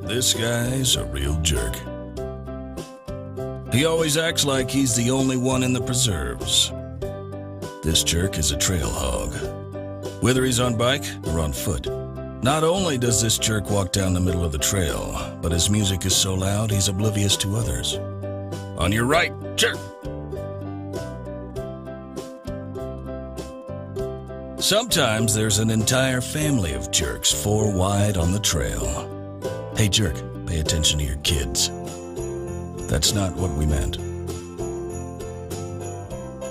This guy's a real jerk. He always acts like he's the only one in the preserves. This jerk is a trail hog, whether he's on bike or on foot. Not only does this jerk walk down the middle of the trail, but his music is so loud he's oblivious to others. On your right, jerk! Sometimes there's an entire family of jerks 4 wide on the trail. Hey jerk, pay attention to your kids. That's not what we meant.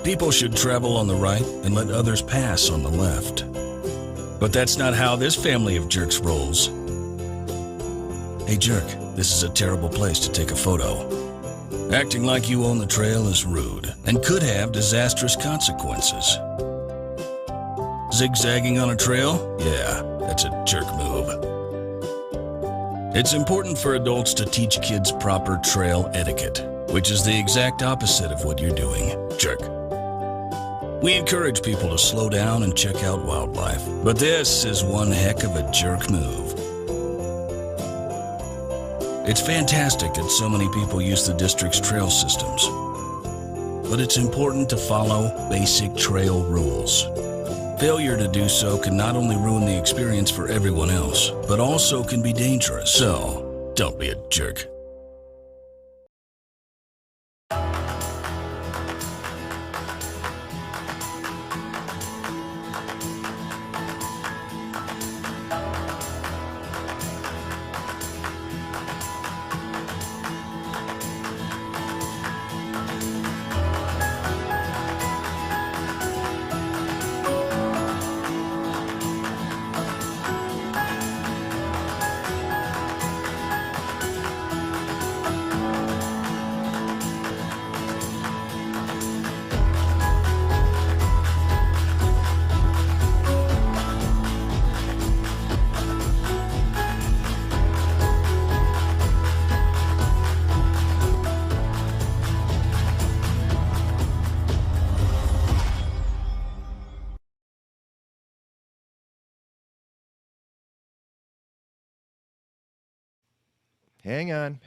People should travel on the right and let others pass on the left. But that's not how this family of jerks rolls. Hey jerk, this is a terrible place to take a photo. Acting like you own the trail is rude and could have disastrous consequences. Zigzagging on a trail? Yeah, that's a jerk move. It's important for adults to teach kids proper trail etiquette, which is the exact opposite of what you're doing, jerk. We encourage people to slow down and check out wildlife, but this is one heck of a jerk move. It's fantastic that so many people use the district's trail systems, but it's important to follow basic trail rules. Failure to do so can not only ruin the experience for everyone else, but also can be dangerous. So, don't be a jerk.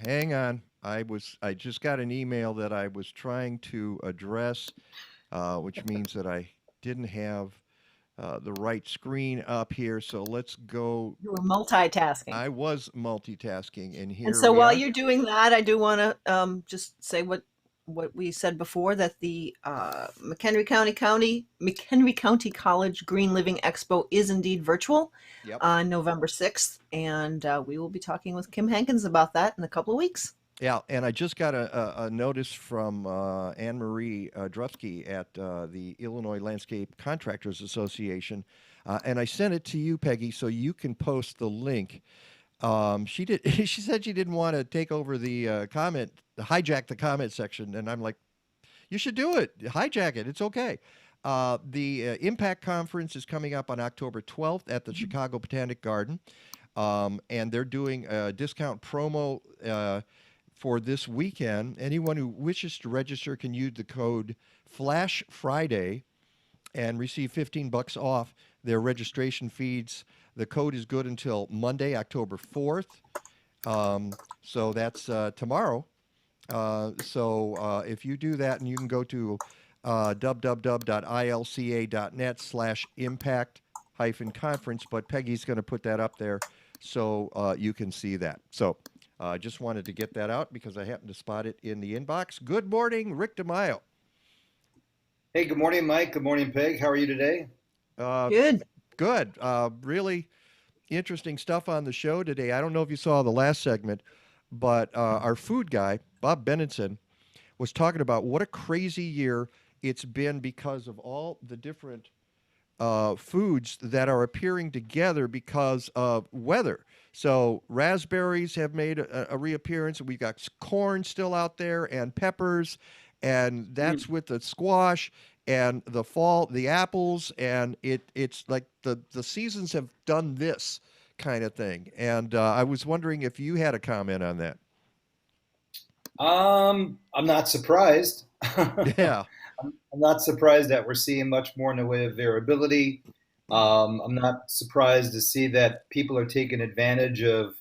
Hang on. I just got an email that I was trying to address, which means that I didn't have the right screen up here. So let's go. You were multitasking. I was multitasking, and here And so we while are. you're doing that, I do want to just say what we said before, that the McHenry County College Green Living Expo is indeed virtual on November 6th. And we will be talking with Kim Hankins about that in a couple of weeks. Yeah, and I just got a notice from Anne-Marie Drufsky at the Illinois Landscape Contractors Association, and I sent it to you, Peggy, so you can post the link. She said she didn't want to take over the hijack the comment section, and I'm like, you should do it. Hijack it. It's okay. The Impact Conference is coming up on October 12th at the Chicago Botanic Garden, and they're doing a discount promo for this weekend. Anyone who wishes to register can use the code Flash Friday and receive $15 off their registration fees. The code is good until Monday, October 4th. So that's tomorrow. So if you do that, and you can go to www.ilca.net/impact-conference, but Peggy's going to put that up there so you can see that. So I just wanted to get that out because I happened to spot it in the inbox. Good morning, Rick DiMaio. Hey, good morning, Mike. Good morning, Peg. How are you today? Good. Good. Really interesting stuff on the show today. I don't know if you saw the last segment, but our food guy, Bob Benenson, was talking about what a crazy year it's been because of all the different foods that are appearing together because of weather. So raspberries have made a reappearance, and we've got corn still out there, and peppers, and that's with the squash and the fall, the apples, and it's like the seasons have done this kind of thing. And I was wondering if you had a comment on that. I'm not surprised. Yeah. I'm not surprised that we're seeing much more in the way of variability. I'm not surprised to see that people are taking advantage of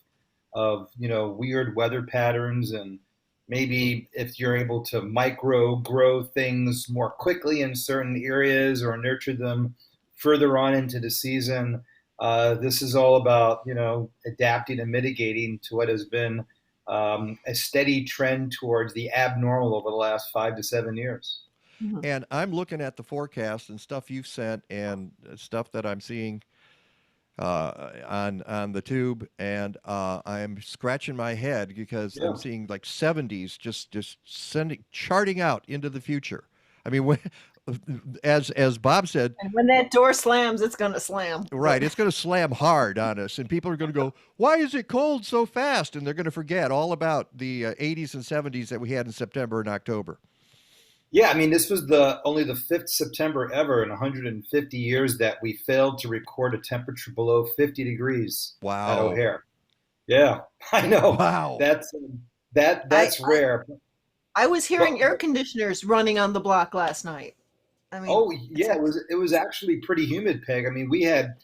weird weather patterns, and maybe if you're able to micro grow things more quickly in certain areas or nurture them further on into the season. This is all about adapting and mitigating to what has been a steady trend towards the abnormal over the last 5 to 7 years. And I'm looking at the forecast and stuff you've sent and stuff that I'm seeing on the tube, and I'm scratching my head because I'm seeing like 70s just charting out into the future. I mean, as Bob said, and when that door slams, it's going to slam. Right, it's going to slam hard on us, and people are going to go, "Why is it cold so fast?" And they're going to forget all about the 80s and 70s that we had in September and October. Yeah, I mean, this was only the 5th September ever in 150 years that we failed to record a temperature below 50 degrees at O'Hare. Yeah, I know. Wow. That's rare. I was hearing air conditioners running on the block last night. I mean, Oh yeah, it was actually pretty humid, Peg. I mean, we had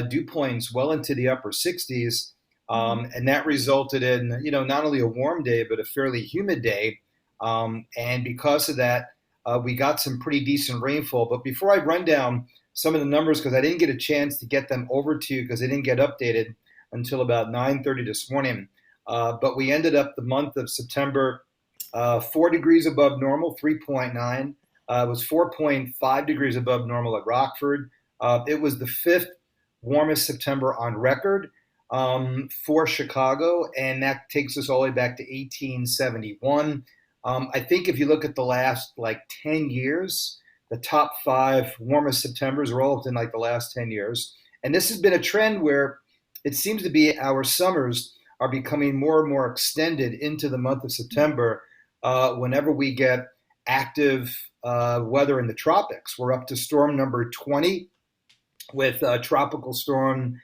dew points well into the upper 60s, and that resulted in not only a warm day but a fairly humid day. And because of that, we got some pretty decent rainfall. But before I run down some of the numbers, because I didn't get a chance to get them over to you because they didn't get updated until about 9:30 this morning. But we ended up the month of September 4 degrees above normal, 3.9. It was 4.5 degrees above normal at Rockford. It was the fifth warmest September on record for Chicago, and that takes us all the way back to 1871. I think if you look at the last 10 years, the top 5 warmest Septembers are all within the last 10 years. And this has been a trend where it seems to be our summers are becoming more and more extended into the month of September whenever we get active weather in the tropics. We're up to storm number 20 with Tropical Storm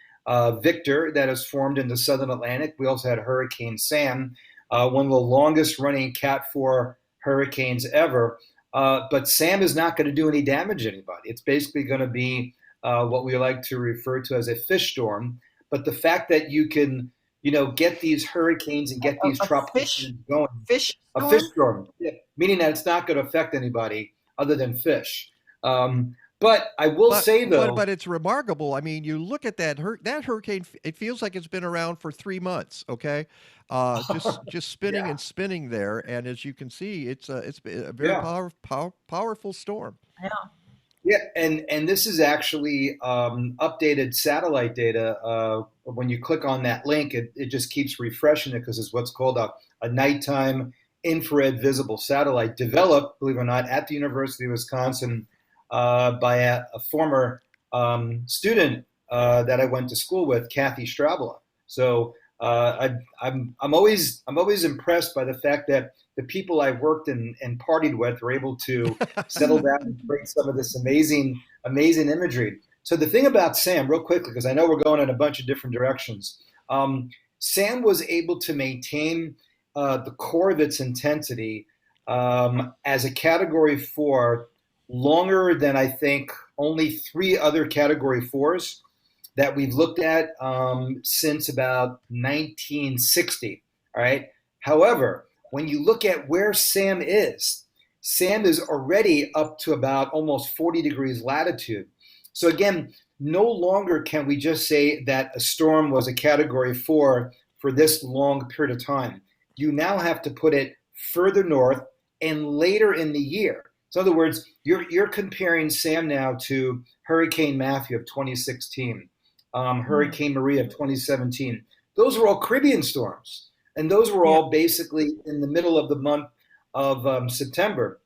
Victor that has formed in the southern Atlantic. We also had Hurricane Sam, one of the longest running Cat 4 hurricanes ever. But Sam is not going to do any damage to anybody. It's basically going to be what we like to refer to as a fish storm. But the fact that you can, get these hurricanes and get these tropical storms going. A fish storm, yeah, meaning that it's not going to affect anybody other than fish. But I will say, though. But it's remarkable. I mean, you look at that hurricane, it feels like it's been around for 3 months, okay? Just spinning and spinning there. And as you can see, it's a very powerful storm. Yeah. Yeah, and this is actually updated satellite data. When you click on that link, it just keeps refreshing it because it's what's called a nighttime infrared visible satellite developed, believe it or not, at the University of Wisconsin by a former student that I went to school with, Kathy Strabla. So I'm always impressed by the fact that the people I worked and partied with were able to settle down and bring some of this amazing imagery. So the thing about Sam, real quickly, because I know we're going in a bunch of different directions, Sam was able to maintain the core of its intensity as a Category 4 longer than I think only 3 other Category 4s that we've looked at since about 1960. All right. However, when you look at where Sam is already up to about almost 40 degrees latitude. So again, no longer can we just say that a storm was a Category 4 for this long period of time. You now have to put it further north and later in the year. So in other words, you're comparing Sam now to Hurricane Matthew of 2016, Hurricane Maria of 2017. Those were all Caribbean storms. And those were all basically in the middle of the month of September.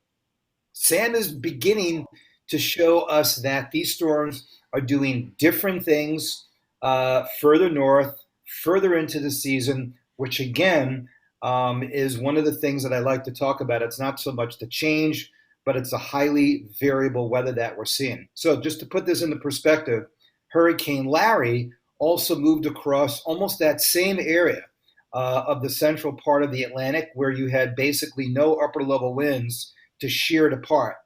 Sam is beginning to show us that these storms are doing different things further north, further into the season, which again is one of the things that I like to talk about. It's not so much the change, but it's a highly variable weather that we're seeing. So just to put this into perspective, Hurricane Larry also moved across almost that same area of the central part of the Atlantic where you had basically no upper level winds to shear it apart.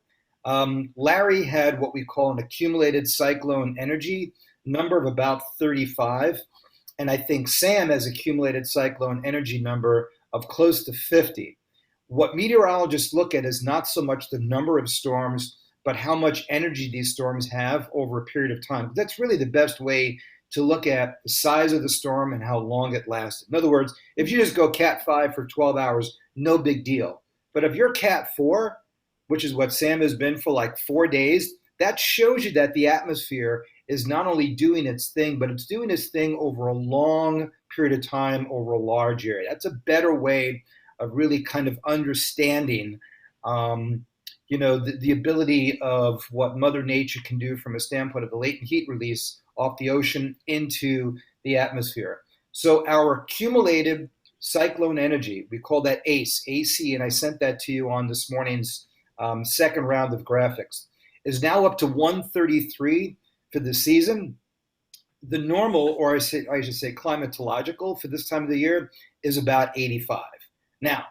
Larry had what we call an accumulated cyclone energy number of about 35. And I think Sam has accumulated cyclone energy number of close to 50. What meteorologists look at is not so much the number of storms, but how much energy these storms have over a period of time. That's really the best way to look at the size of the storm and how long it lasted. In other words, if you just go Cat 5 for 12 hours, no big deal. But if you're Cat 4, which is what Sam has been for 4 days, that shows you that the atmosphere is not only doing its thing, but it's doing its thing over a long period of time, over a large area. That's a better way of really kind of understanding the ability of what Mother Nature can do from a standpoint of the latent heat release off the ocean into the atmosphere. So our accumulated cyclone energy, we call that ACE, AC, and I sent that to you on this morning's second round of graphics, is now up to 133 for the season. The normal, or I should say climatological for this time of the year, is about 85. Now,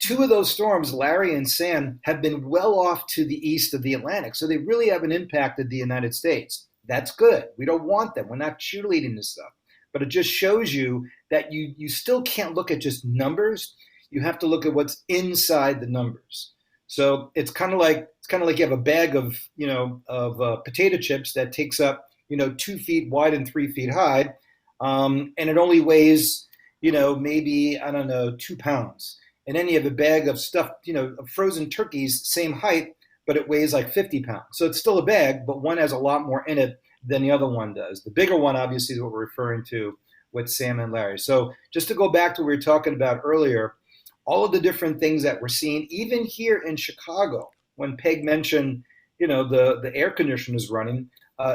Two of those storms, Larry and Sam, have been well off to the east of the Atlantic, so they really haven't impacted the United States. That's good. We don't want them. We're not cheerleading this stuff. But it just shows you that you still can't look at just numbers. You have to look at what's inside the numbers. So it's kind of like you have a bag of potato chips that takes up 2 feet wide and 3 feet high, and it only weighs maybe 2 pounds. And then you have a bag of stuffed of frozen turkeys, same height, but it weighs like 50 pounds. So it's still a bag, but one has a lot more in it than the other one does. The bigger one, obviously, is what we're referring to with Sam and Larry. So just to go back to what we were talking about earlier, all of the different things that we're seeing, even here in Chicago, when Peg mentioned, the air conditioners running,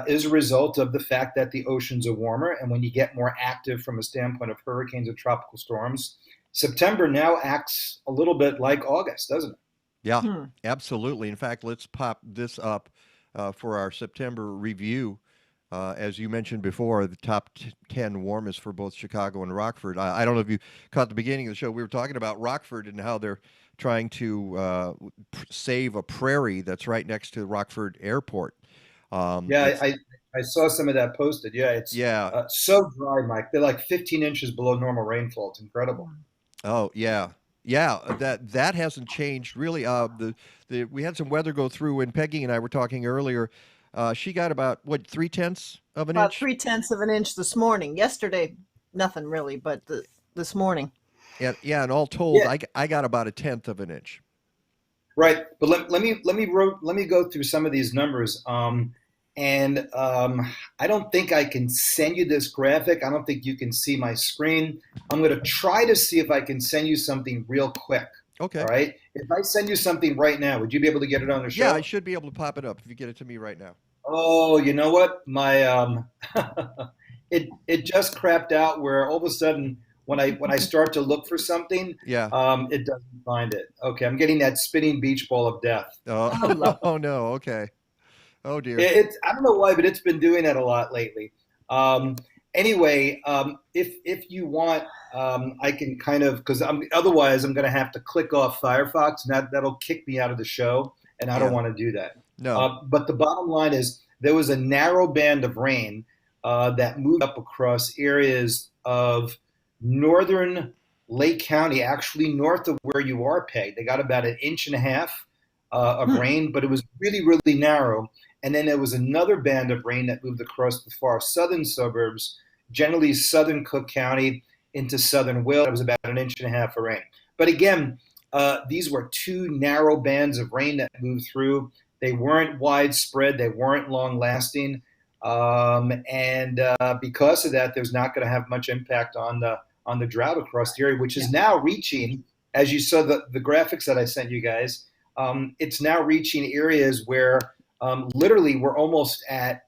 is a result of the fact that the oceans are warmer. And when you get more active from a standpoint of hurricanes or tropical storms, September now acts a little bit like August, doesn't it? Yeah, absolutely. In fact, let's pop this up for our September review. As you mentioned before, the top 10 warmest for both Chicago and Rockford. I don't know if you caught the beginning of the show. We were talking about Rockford and how they're trying to save a prairie that's right next to Rockford Airport. I saw some of that posted. Yeah, it's so dry, Mike. They're like 15 inches below normal rainfall. It's incredible. Oh, yeah. Yeah, that hasn't changed really. We had some weather go through, and Peggy and I were talking earlier. She got about 3/10 of an About inch? 3/10 of an inch this morning. Yesterday, nothing really, but this morning. And all told, I got about 1/10 of an inch. Right, but let me go through some of these numbers. I don't think I can send you this graphic. I don't think you can see my screen. I'm going to try to see if I can send you something real quick. Okay. All right. If I send you something right now, would you be able to get it on the show? Yeah, I should be able to pop it up if you get it to me right now. Oh, you know what? My it just crapped out where all of a sudden when I start to look for something, it doesn't find it. Okay, I'm getting that spinning beach ball of death. Oh no. Okay. Oh dear. I don't know why, but it's been doing that a lot lately. Anyway, if you want, I can kind of, because otherwise I'm going to have to click off Firefox, and that'll kick me out of the show, and I don't want to do that. No. But the bottom line is there was a narrow band of rain that moved up across areas of northern Lake County, actually north of where you are, Peg. They got about 1.5 inches of rain, but it was really, really narrow. And then there was another band of rain that moved across the far southern suburbs, generally southern Cook County into southern Will. It was about 1.5 inches of rain. But again, these were two narrow bands of rain that moved through. They weren't widespread. They weren't long lasting. And because of that, there's not going to have much impact on the drought across the area, which is now reaching, as you saw the graphics that I sent you guys, it's now reaching areas where literally we're almost at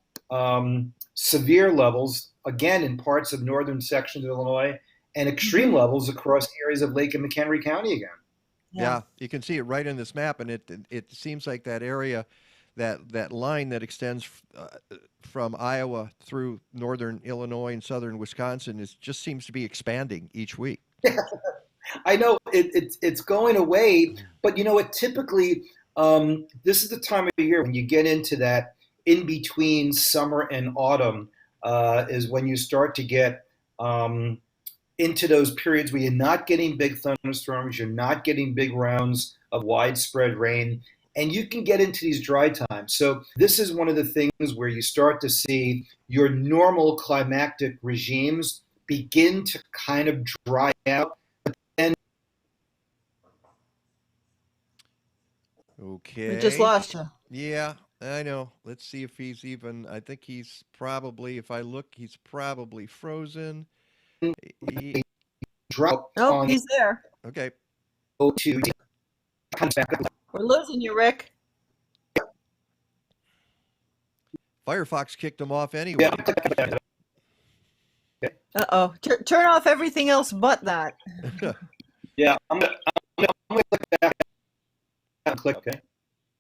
severe levels, again, in parts of northern sections of Illinois, and extreme levels across areas of Lake and McHenry County again. Yeah, you can see it right in this map, and it seems like that area, that line that extends from Iowa through northern Illinois and southern Wisconsin just seems to be expanding each week. I know it's going away, but you know what? Typically, this is the time of year when you get into that in between summer and autumn, is when you start to get into those periods where you're not getting big thunderstorms, you're not getting big rounds of widespread rain, and you can get into these dry times. So this is one of the things where you start to see your normal climatic regimes begin to kind of dry out. Okay. We just lost you. Yeah, I know. Let's see if he's even. I think he's probably, if I look, he's probably frozen. Drought. Oh, he's there. Okay. We're losing you, Rick. Firefox kicked him off anyway. Uh-oh. Turn off everything else but that. Yeah, I'm gonna click back and click. Okay.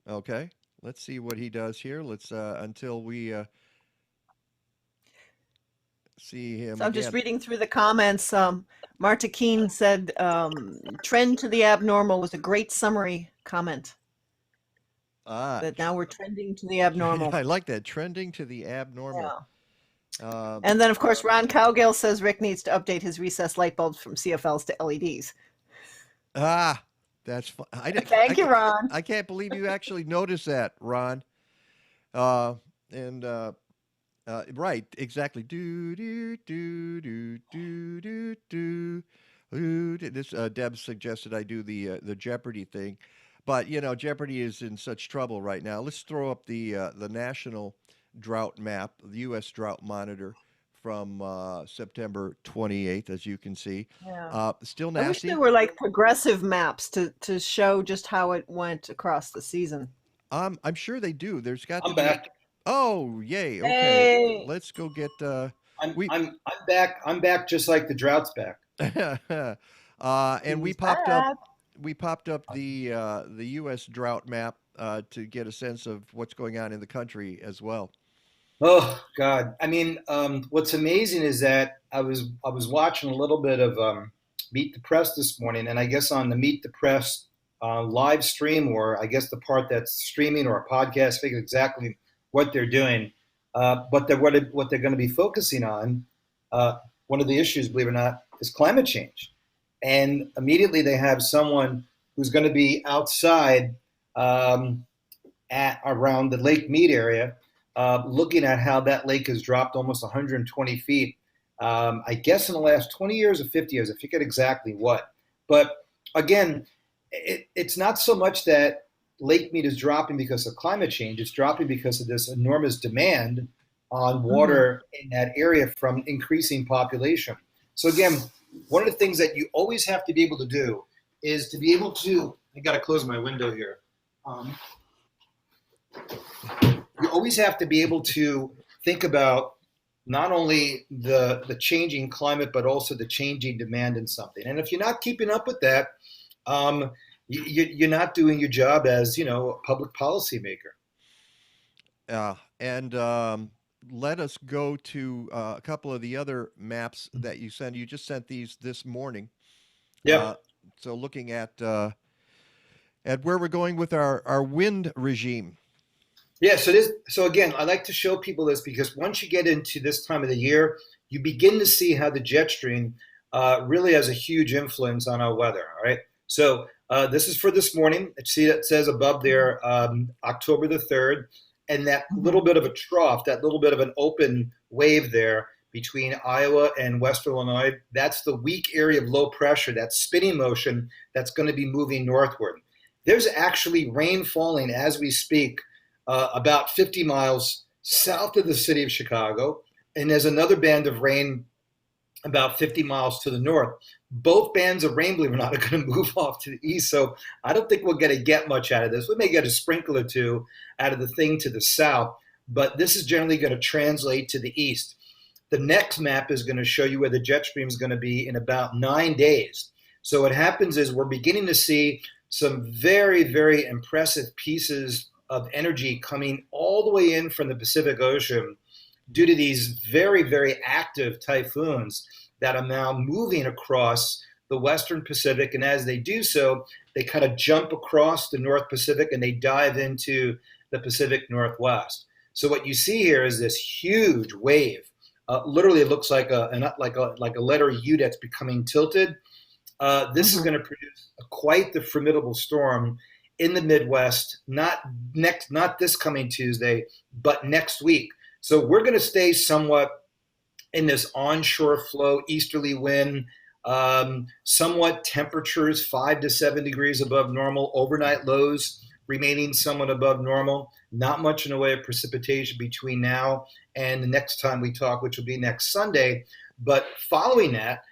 Okay. Let's see what he does here. Let's until we see him So I'm again. just reading through the comments. Marta Keene said, trend to the abnormal was a great summary comment. That now we're trending to the abnormal. I like that, trending to the abnormal. Yeah. And then, of course, Ron Cowgill says Rick needs to update his recessed light bulbs from CFLs to LEDs. That's fun. Thank you, Ron. I can't believe you actually noticed that, Ron. Right, exactly. Do do do do do do do. This Deb suggested I do the Jeopardy thing, but Jeopardy is in such trouble right now. Let's throw up the national drought map, the U.S. drought monitor from September 28th, as you can see. Yeah. Still I wish nasty. there were like progressive maps to show just how it went across the season. I'm sure they do. There's got to I'm be. back. Oh, yay! Okay, Hey. let's go get. I'm back. I'm back, just like the drought's back. And we popped up. We popped up the U.S. drought map to get a sense of what's going on in the country as well. Oh God! I mean, what's amazing is that I was watching a little bit of Meet the Press this morning, and I guess on the Meet the Press live stream, or I guess the part that's streaming or a podcast, figure exactly what they're doing, but what they're going to be focusing on. One of the issues, believe it or not, is climate change, and immediately they have someone who's going to be outside at around the Lake Mead area. Looking at how that lake has dropped almost 120 feet, I guess in the last 20 years or 50 years, I forget exactly what. But again, it's not so much that Lake Mead is dropping because of climate change. It's dropping because of this enormous demand on water in that area from increasing population. So again, one of the things that you always have to be able to do is to be able to, I got to close my window here. You always have to be able to think about not only the changing climate, but also the changing demand in something. And if you're not keeping up with that, you're not doing your job as, a public policy maker. And let us go to a couple of the other maps that you sent. You just sent these this morning. Yeah. So looking at where we're going with our wind regime. Yeah, so again, I like to show people this because once you get into this time of the year, you begin to see how the jet stream really has a huge influence on our weather. All right. So this is for this morning. See, it says above there, October the 3rd, and that little bit of a trough, that little bit of an open wave there between Iowa and Western Illinois. That's the weak area of low pressure, that spinning motion that's going to be moving northward. There's actually rain falling as we speak. About 50 miles south of the city of Chicago, and there's another band of rain about 50 miles to the north. Both bands of rain, believe it or not, are going to move off to the east, so I don't think we're going to get much out of this. We may get a sprinkle or two out of the thing to the south, but this is generally going to translate to the east. The next map is going to show you where the jet stream is going to be in about 9 days. So what happens is we're beginning to see some very, very impressive pieces of energy coming all the way in from the Pacific Ocean due to these very, very active typhoons that are now moving across the Western Pacific. And as they do so, they kind of jump across the North Pacific and they dive into the Pacific Northwest. So what you see here is this huge wave. Literally, it looks like a letter U that's becoming tilted. This is going to produce quite the formidable storm in the Midwest, not this coming Tuesday, but next week. So we're going to stay somewhat in this onshore flow, easterly wind, somewhat temperatures 5 to 7 degrees above normal, overnight lows remaining somewhat above normal, not much in the way of precipitation between now and the next time we talk, which will be next Sunday. But following that,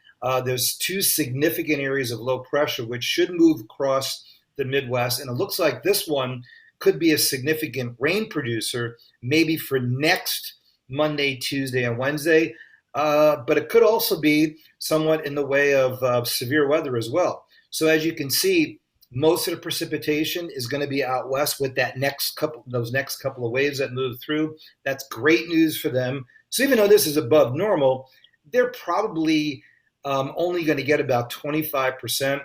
there's 2 significant areas of low pressure, which should move across the Midwest, and it looks like this one could be a significant rain producer, maybe for next Monday, Tuesday, and Wednesday, but it could also be somewhat in the way of severe weather as well. So as you can see, most of the precipitation is going to be out west with those next couple of waves that move through. That's great news for them. So even though this is above normal, they're probably only going to get about 25%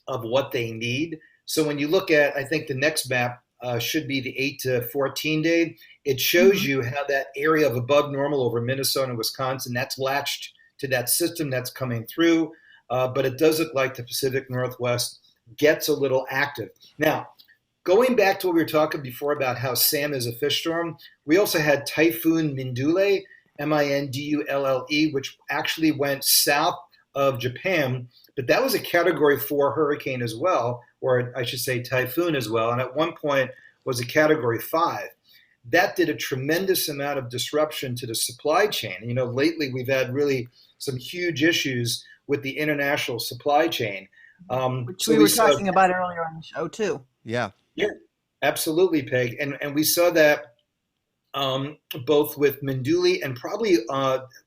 of what they need. So when you look at, I think the next map should be the 8 to 14 day. It shows you how that area of above normal over Minnesota and Wisconsin, that's latched to that system that's coming through. But it does look like the Pacific Northwest gets a little active. Now, going back to what we were talking before about how Sam is a fish storm, we also had Typhoon Mindule, Mindulle, which actually went south of Japan, but that was a Category 4 hurricane as well, or I should say typhoon as well, and at one point was a Category 5. That did a tremendous amount of disruption to the supply chain. You know, lately we've had really some huge issues with the international supply chain. Which we were talking about earlier on the show too. Yeah, absolutely, Peg. And we saw that both with Mindule and probably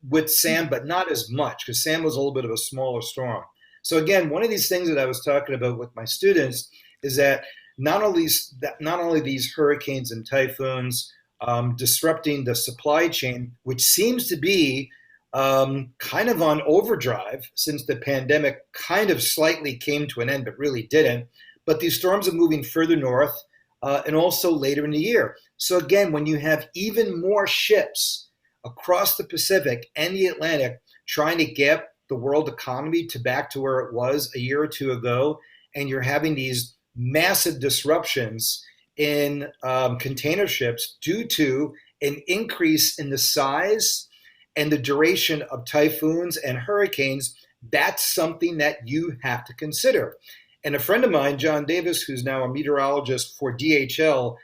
with Sam, but not as much, because Sam was a little bit of a smaller storm. So again, one of these things that I was talking about with my students is that not only these hurricanes and typhoons disrupting the supply chain, which seems to be kind of on overdrive since the pandemic kind of slightly came to an end, but really didn't. But these storms are moving further north and also later in the year. So again, when you have even more ships across the Pacific and the Atlantic trying to get the world economy to back to where it was a year or two ago, and you're having these massive disruptions in container ships due to an increase in the size and the duration of typhoons and hurricanes, that's something that you have to consider. And a friend of mine, John Davis, who's now a meteorologist for DHL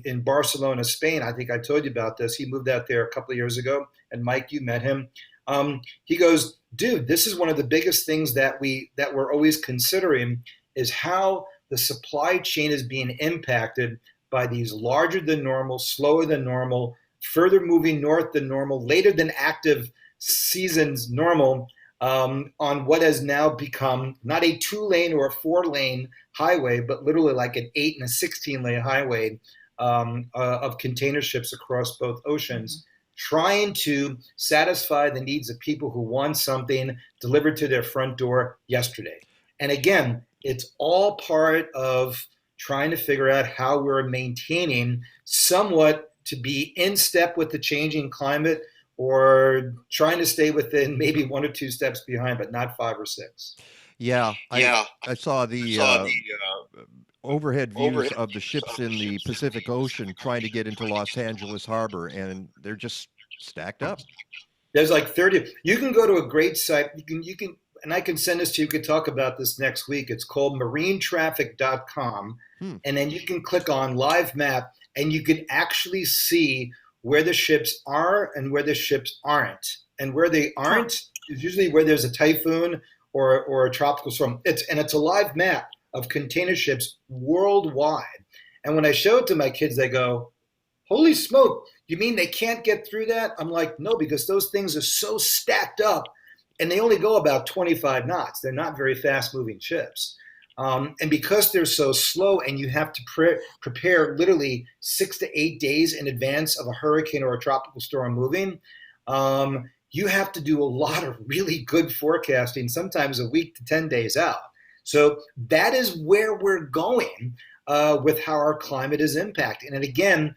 in Barcelona, Spain, I think I told you about this. He moved out there a couple of years ago, and Mike, you met him. He goes, dude, this is one of the biggest things that we're always considering is how the supply chain is being impacted by these larger than normal, slower than normal, further moving north than normal, later than active seasons normal on what has now become not a 2-lane or a 4-lane highway, but literally like an 8 and a 16-lane highway of container ships across both oceans, trying to satisfy the needs of people who want something delivered to their front door yesterday. And again, it's all part of trying to figure out how we're maintaining somewhat to be in step with the changing climate, or trying to stay within maybe 1 or 2 steps behind, but not 5 or 6. Yeah. I saw the overhead views of the ships in the Pacific Ocean trying to get into Los Angeles Harbor, and they're just stacked up. There's like 30. You can go to a great site. You can, and I can send this to you. We could talk about this next week. It's called marinetraffic.com. And then you can click on live map, and you can actually see where the ships are and where the ships aren't. And where they aren't is usually where there's a typhoon or a tropical storm. It's a live map of container ships worldwide. And when I show it to my kids, they go, holy smoke, you mean they can't get through that? I'm like, no, because those things are so stacked up and they only go about 25 knots. They're not very fast moving ships. And because they're so slow and you have to prepare literally 6 to 8 days in advance of a hurricane or a tropical storm moving, you have to do a lot of really good forecasting, sometimes a week to 10 days out. So that is where we're going with how our climate is impacting. And again,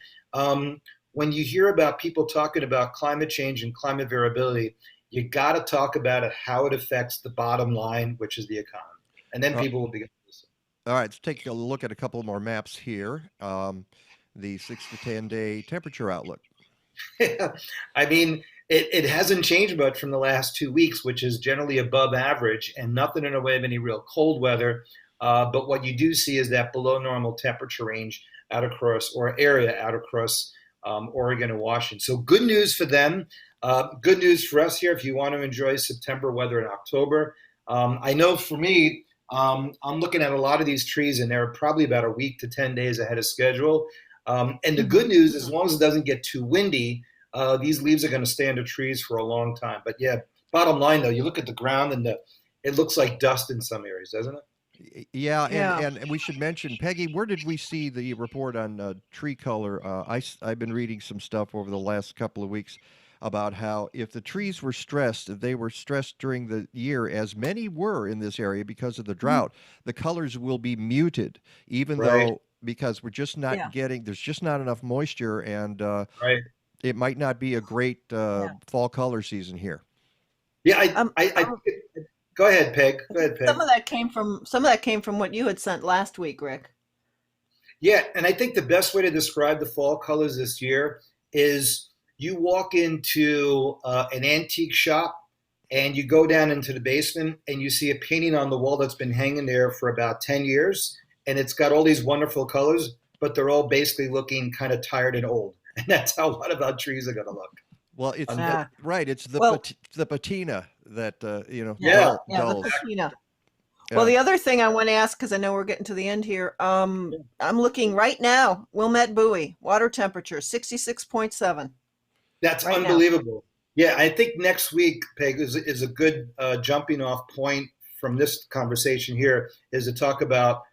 when you hear about people talking about climate change and climate variability, you got to talk about it, how it affects the bottom line, which is the economy. And then people will begin to listen. All right, let's take a look at a couple more maps here. The 6 to 10 day temperature outlook. I mean, it hasn't changed much from the last 2 weeks, which is generally above average and nothing in the way of any real cold weather. But what you do see is that below normal temperature range out across, or area out across Oregon and Washington. So good news for them. Good news for us here if you want to enjoy September weather in October. I know for me, I'm looking at a lot of these trees and they're probably about a week to 10 days ahead of schedule. And the good news, as long as it doesn't get too windy, these leaves are going to stay under trees for a long time. But yeah, bottom line though, you look at the ground and it looks like dust in some areas, doesn't it? Yeah, Yeah. and we should mention, Peggy, where did we see the report on tree color? I've been reading some stuff over the last couple of weeks about how if the trees were stressed, if they were stressed during the year, as many were in this area because of the drought, the colors will be muted, even Right. though because we're just not Yeah. getting, there's just not enough moisture, and Right. it might not be a great fall color season here. Yeah. Go ahead, Peg. Go ahead, Peg. Some of that came from what you had sent last week, Rick. Yeah, and I think the best way to describe the fall colors this year is you walk into an antique shop and you go down into the basement and you see a painting on the wall that's been hanging there for about 10 years, and it's got all these wonderful colors, but they're all basically looking kind of tired and old. And that's how a lot of our trees are going to look. Well, it's right. It's the patina that the dulls. patina. Well, the other thing I want to ask, because I know we're getting to the end here, I'm looking right now, Wilmette Buoy, water temperature 66.7. That's right unbelievable. Now. Yeah, I think next week, Peg, is a good jumping off point from this conversation here, is to talk about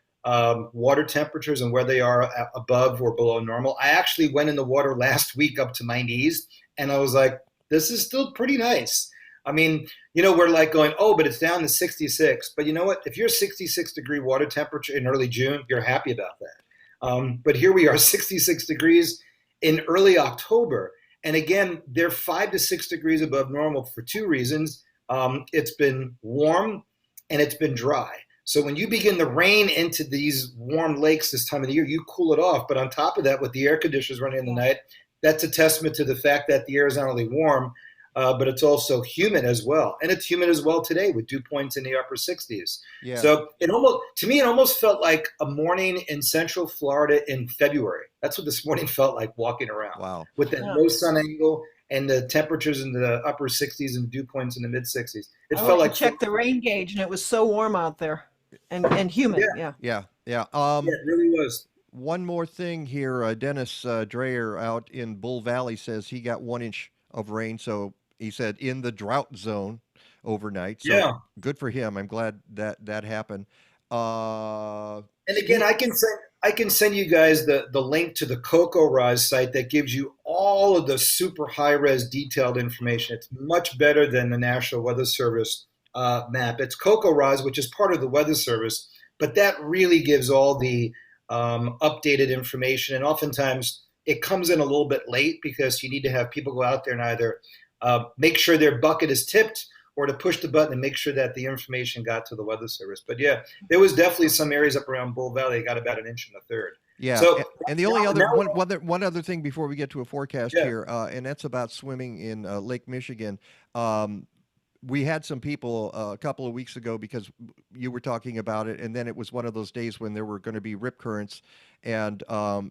water temperatures and where they are above or below normal. I actually went in the water last week up to my knees, and I was like, this is still pretty nice. I mean, we're like going, oh, but it's down to 66. But you know what? If you're 66-degree water temperature in early June, you're happy about that. But here we are, 66 degrees in early October. And again, they're 5 to 6 degrees above normal for two reasons. It's been warm and it's been dry. So when you begin to rain into these warm lakes this time of the year, you cool it off. But on top of that, with the air conditioners running in the night, that's a testament to the fact that the air is not only warm, but it's also humid as well. And it's humid as well today with dew points in the upper 60s. Yeah. So it almost felt like a morning in Central Florida in February. That's what this morning felt like walking around. Wow. With that low sun angle and the temperatures in the upper 60s and dew points in the mid 60s. It felt like check the rain gauge, and it was so warm out there and humid. Yeah. Yeah, it really was. One more thing here. Dennis Dreyer out in Bull Valley says he got 1 inch of rain. So he said in the drought zone overnight. So good for him. I'm glad that happened. And again, I can send you guys the link to the CocoRa's site that gives you all of the super high res detailed information. It's much better than the National Weather Service map. It's CocoRa's, which is part of the Weather Service, but that really gives all the updated information. And oftentimes it comes in a little bit late because you need to have people go out there and either make sure their bucket is tipped or to push the button and make sure that the information got to the Weather Service. But yeah, there was definitely some areas up around Bull Valley that got about 1 1/3 inches. Yeah, so, and the only one other thing before we get to a forecast here, and that's about swimming in Lake Michigan. We had some people a couple of weeks ago because you were talking about it, and then it was one of those days when there were going to be rip currents, and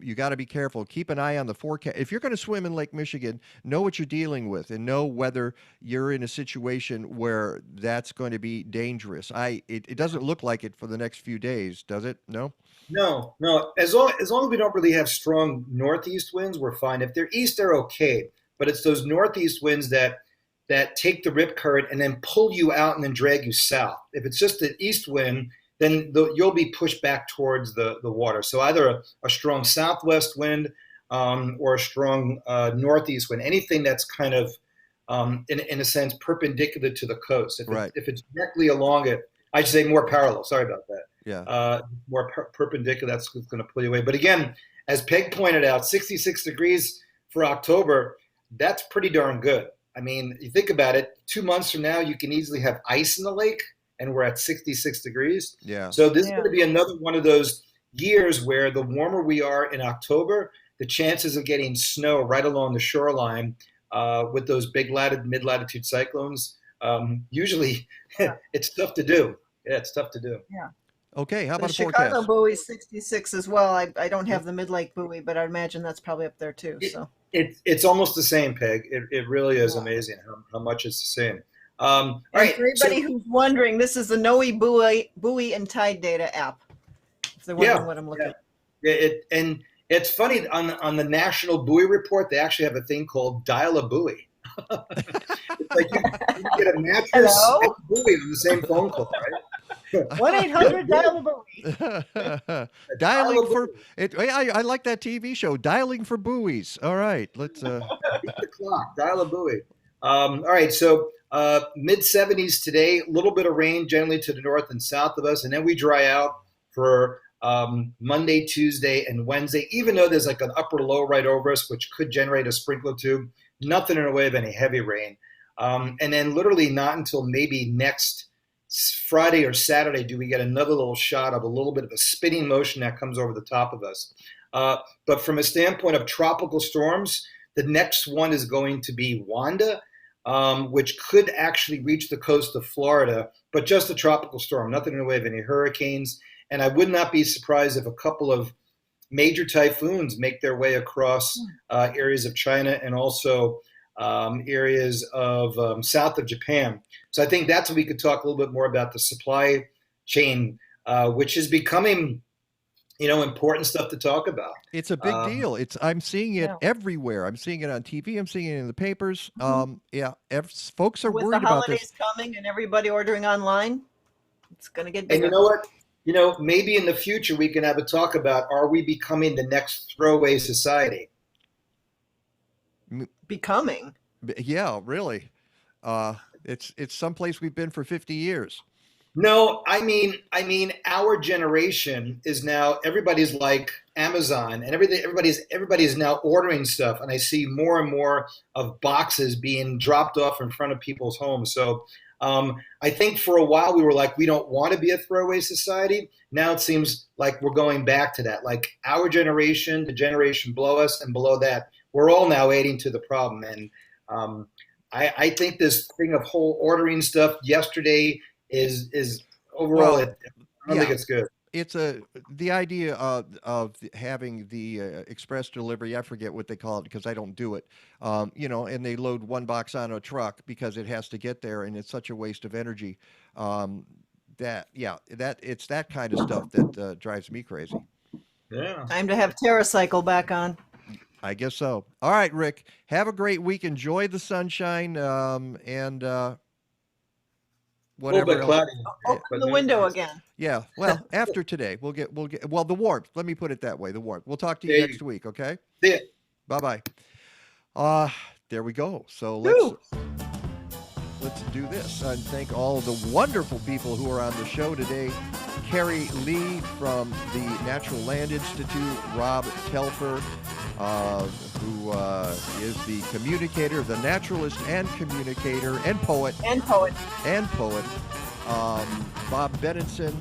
you got to be careful. Keep an eye on the forecast. If you're going to swim in Lake Michigan, know what you're dealing with and know whether you're in a situation where that's going to be dangerous. It doesn't look like it for the next few days, does it? No? No. As long as we don't really have strong northeast winds, we're fine. If they're east, they're okay. But it's those northeast winds that take the rip current and then pull you out and then drag you south. If it's just an east wind, then you'll be pushed back towards the water. So either a strong southwest wind or a strong northeast wind, anything that's kind of, in a sense, perpendicular to the coast. If it's directly along it, I should say more parallel. Sorry about that. Yeah. More perpendicular, that's going to pull you away. But again, as Peg pointed out, 66 degrees for October, that's pretty darn good. I mean, you think about it, 2 months from now, you can easily have ice in the lake, and we're at 66 degrees. Yeah. So this is going to be another one of those years where the warmer we are in October, the chances of getting snow right along the shoreline with those big mid-latitude cyclones, usually it's tough to do. Yeah, it's tough to do. Yeah. Okay, how about a Chicago forecast? buoy 66 as well. I don't have the mid-lake buoy, but I imagine that's probably up there too. So it's almost the same, Peg. It really is amazing how much it's the same. All right, for everybody who's wondering, this is the Noe buoy and tide data app. If they're wondering what I'm looking at. And it's funny, on the National Buoy Report, they actually have a thing called Dial a Buoy. It's like you get a mattress and a buoy on the same phone call, right? 1-800 dial a buoy. Dialing for it. I like that TV show, Dialing for Buoys. All right, let's beat the clock. Dial a buoy. All right, so mid 70s today. A little bit of rain generally to the north and south of us, and then we dry out for Monday, Tuesday, and Wednesday. Even though there's like an upper low right over us, which could generate a sprinkler tube. Nothing in the way of any heavy rain. And then literally not until maybe next Friday or Saturday do we get another little shot of a little bit of a spinning motion that comes over the top of us. But from a standpoint of tropical storms, the next one is going to be Wanda, which could actually reach the coast of Florida, but just a tropical storm, nothing in the way of any hurricanes. And I would not be surprised if a couple of major typhoons make their way across areas of China and also areas of south of Japan. So I think that's what we could talk a little bit more about the supply chain, which is becoming, important stuff to talk about. It's a big deal. I'm seeing it everywhere. I'm seeing it on TV. I'm seeing it in the papers. Folks are With worried the about holidays this. coming and everybody ordering online, it's going to get bigger. And you know what? Maybe in the future we can have a talk about, are we becoming the next throwaway society? Becoming? Yeah, really. It's someplace we've been for 50 years. No, I mean, our generation is now, everybody's like Amazon and everything. Everybody's now ordering stuff, and I see more and more of boxes being dropped off in front of people's homes. So I think for a while we were like, we don't want to be a throwaway society. Now it seems like we're going back to that. Like our generation, the generation below us, and below that, we're all now adding to the problem. And I think this thing of whole ordering stuff yesterday is overall, I don't think it's good. It's the idea of having the express delivery. I forget what they call it because I don't do it. And they load one box on a truck because it has to get there, and it's such a waste of energy. It's that kind of stuff that drives me crazy. Yeah. Time to have TerraCycle back on. I guess so. All right, Rick. Have a great week. Enjoy the sunshine and whatever. A little bit cloudy. Open the window again. Yeah. Well, after today, we'll get the warmth. Let me put it that way. The warmth. We'll talk to you next week. Okay. See ya. Bye-bye. There we go. So let's do this and thank all of the wonderful people who are on the show today. Kerry Leigh from the Natural Land Institute, Robb Telfer, who is the communicator, the naturalist and communicator and poet. Bob Benenson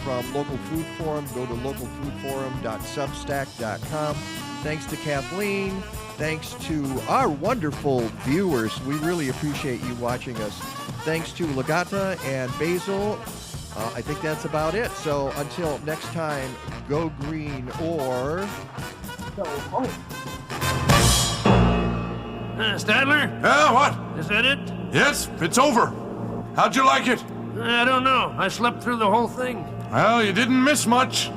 from Local Food Forum. Go to localfoodforum.substack.com. Thanks to Kathleen. Thanks to our wonderful viewers. We really appreciate you watching us. Thanks to Legata and Basil. I think that's about it. So until next time, go green or go home. Stadler? Yeah, what? Is that it? Yes, it's over. How'd you like it? I don't know. I slept through the whole thing. Well, you didn't miss much.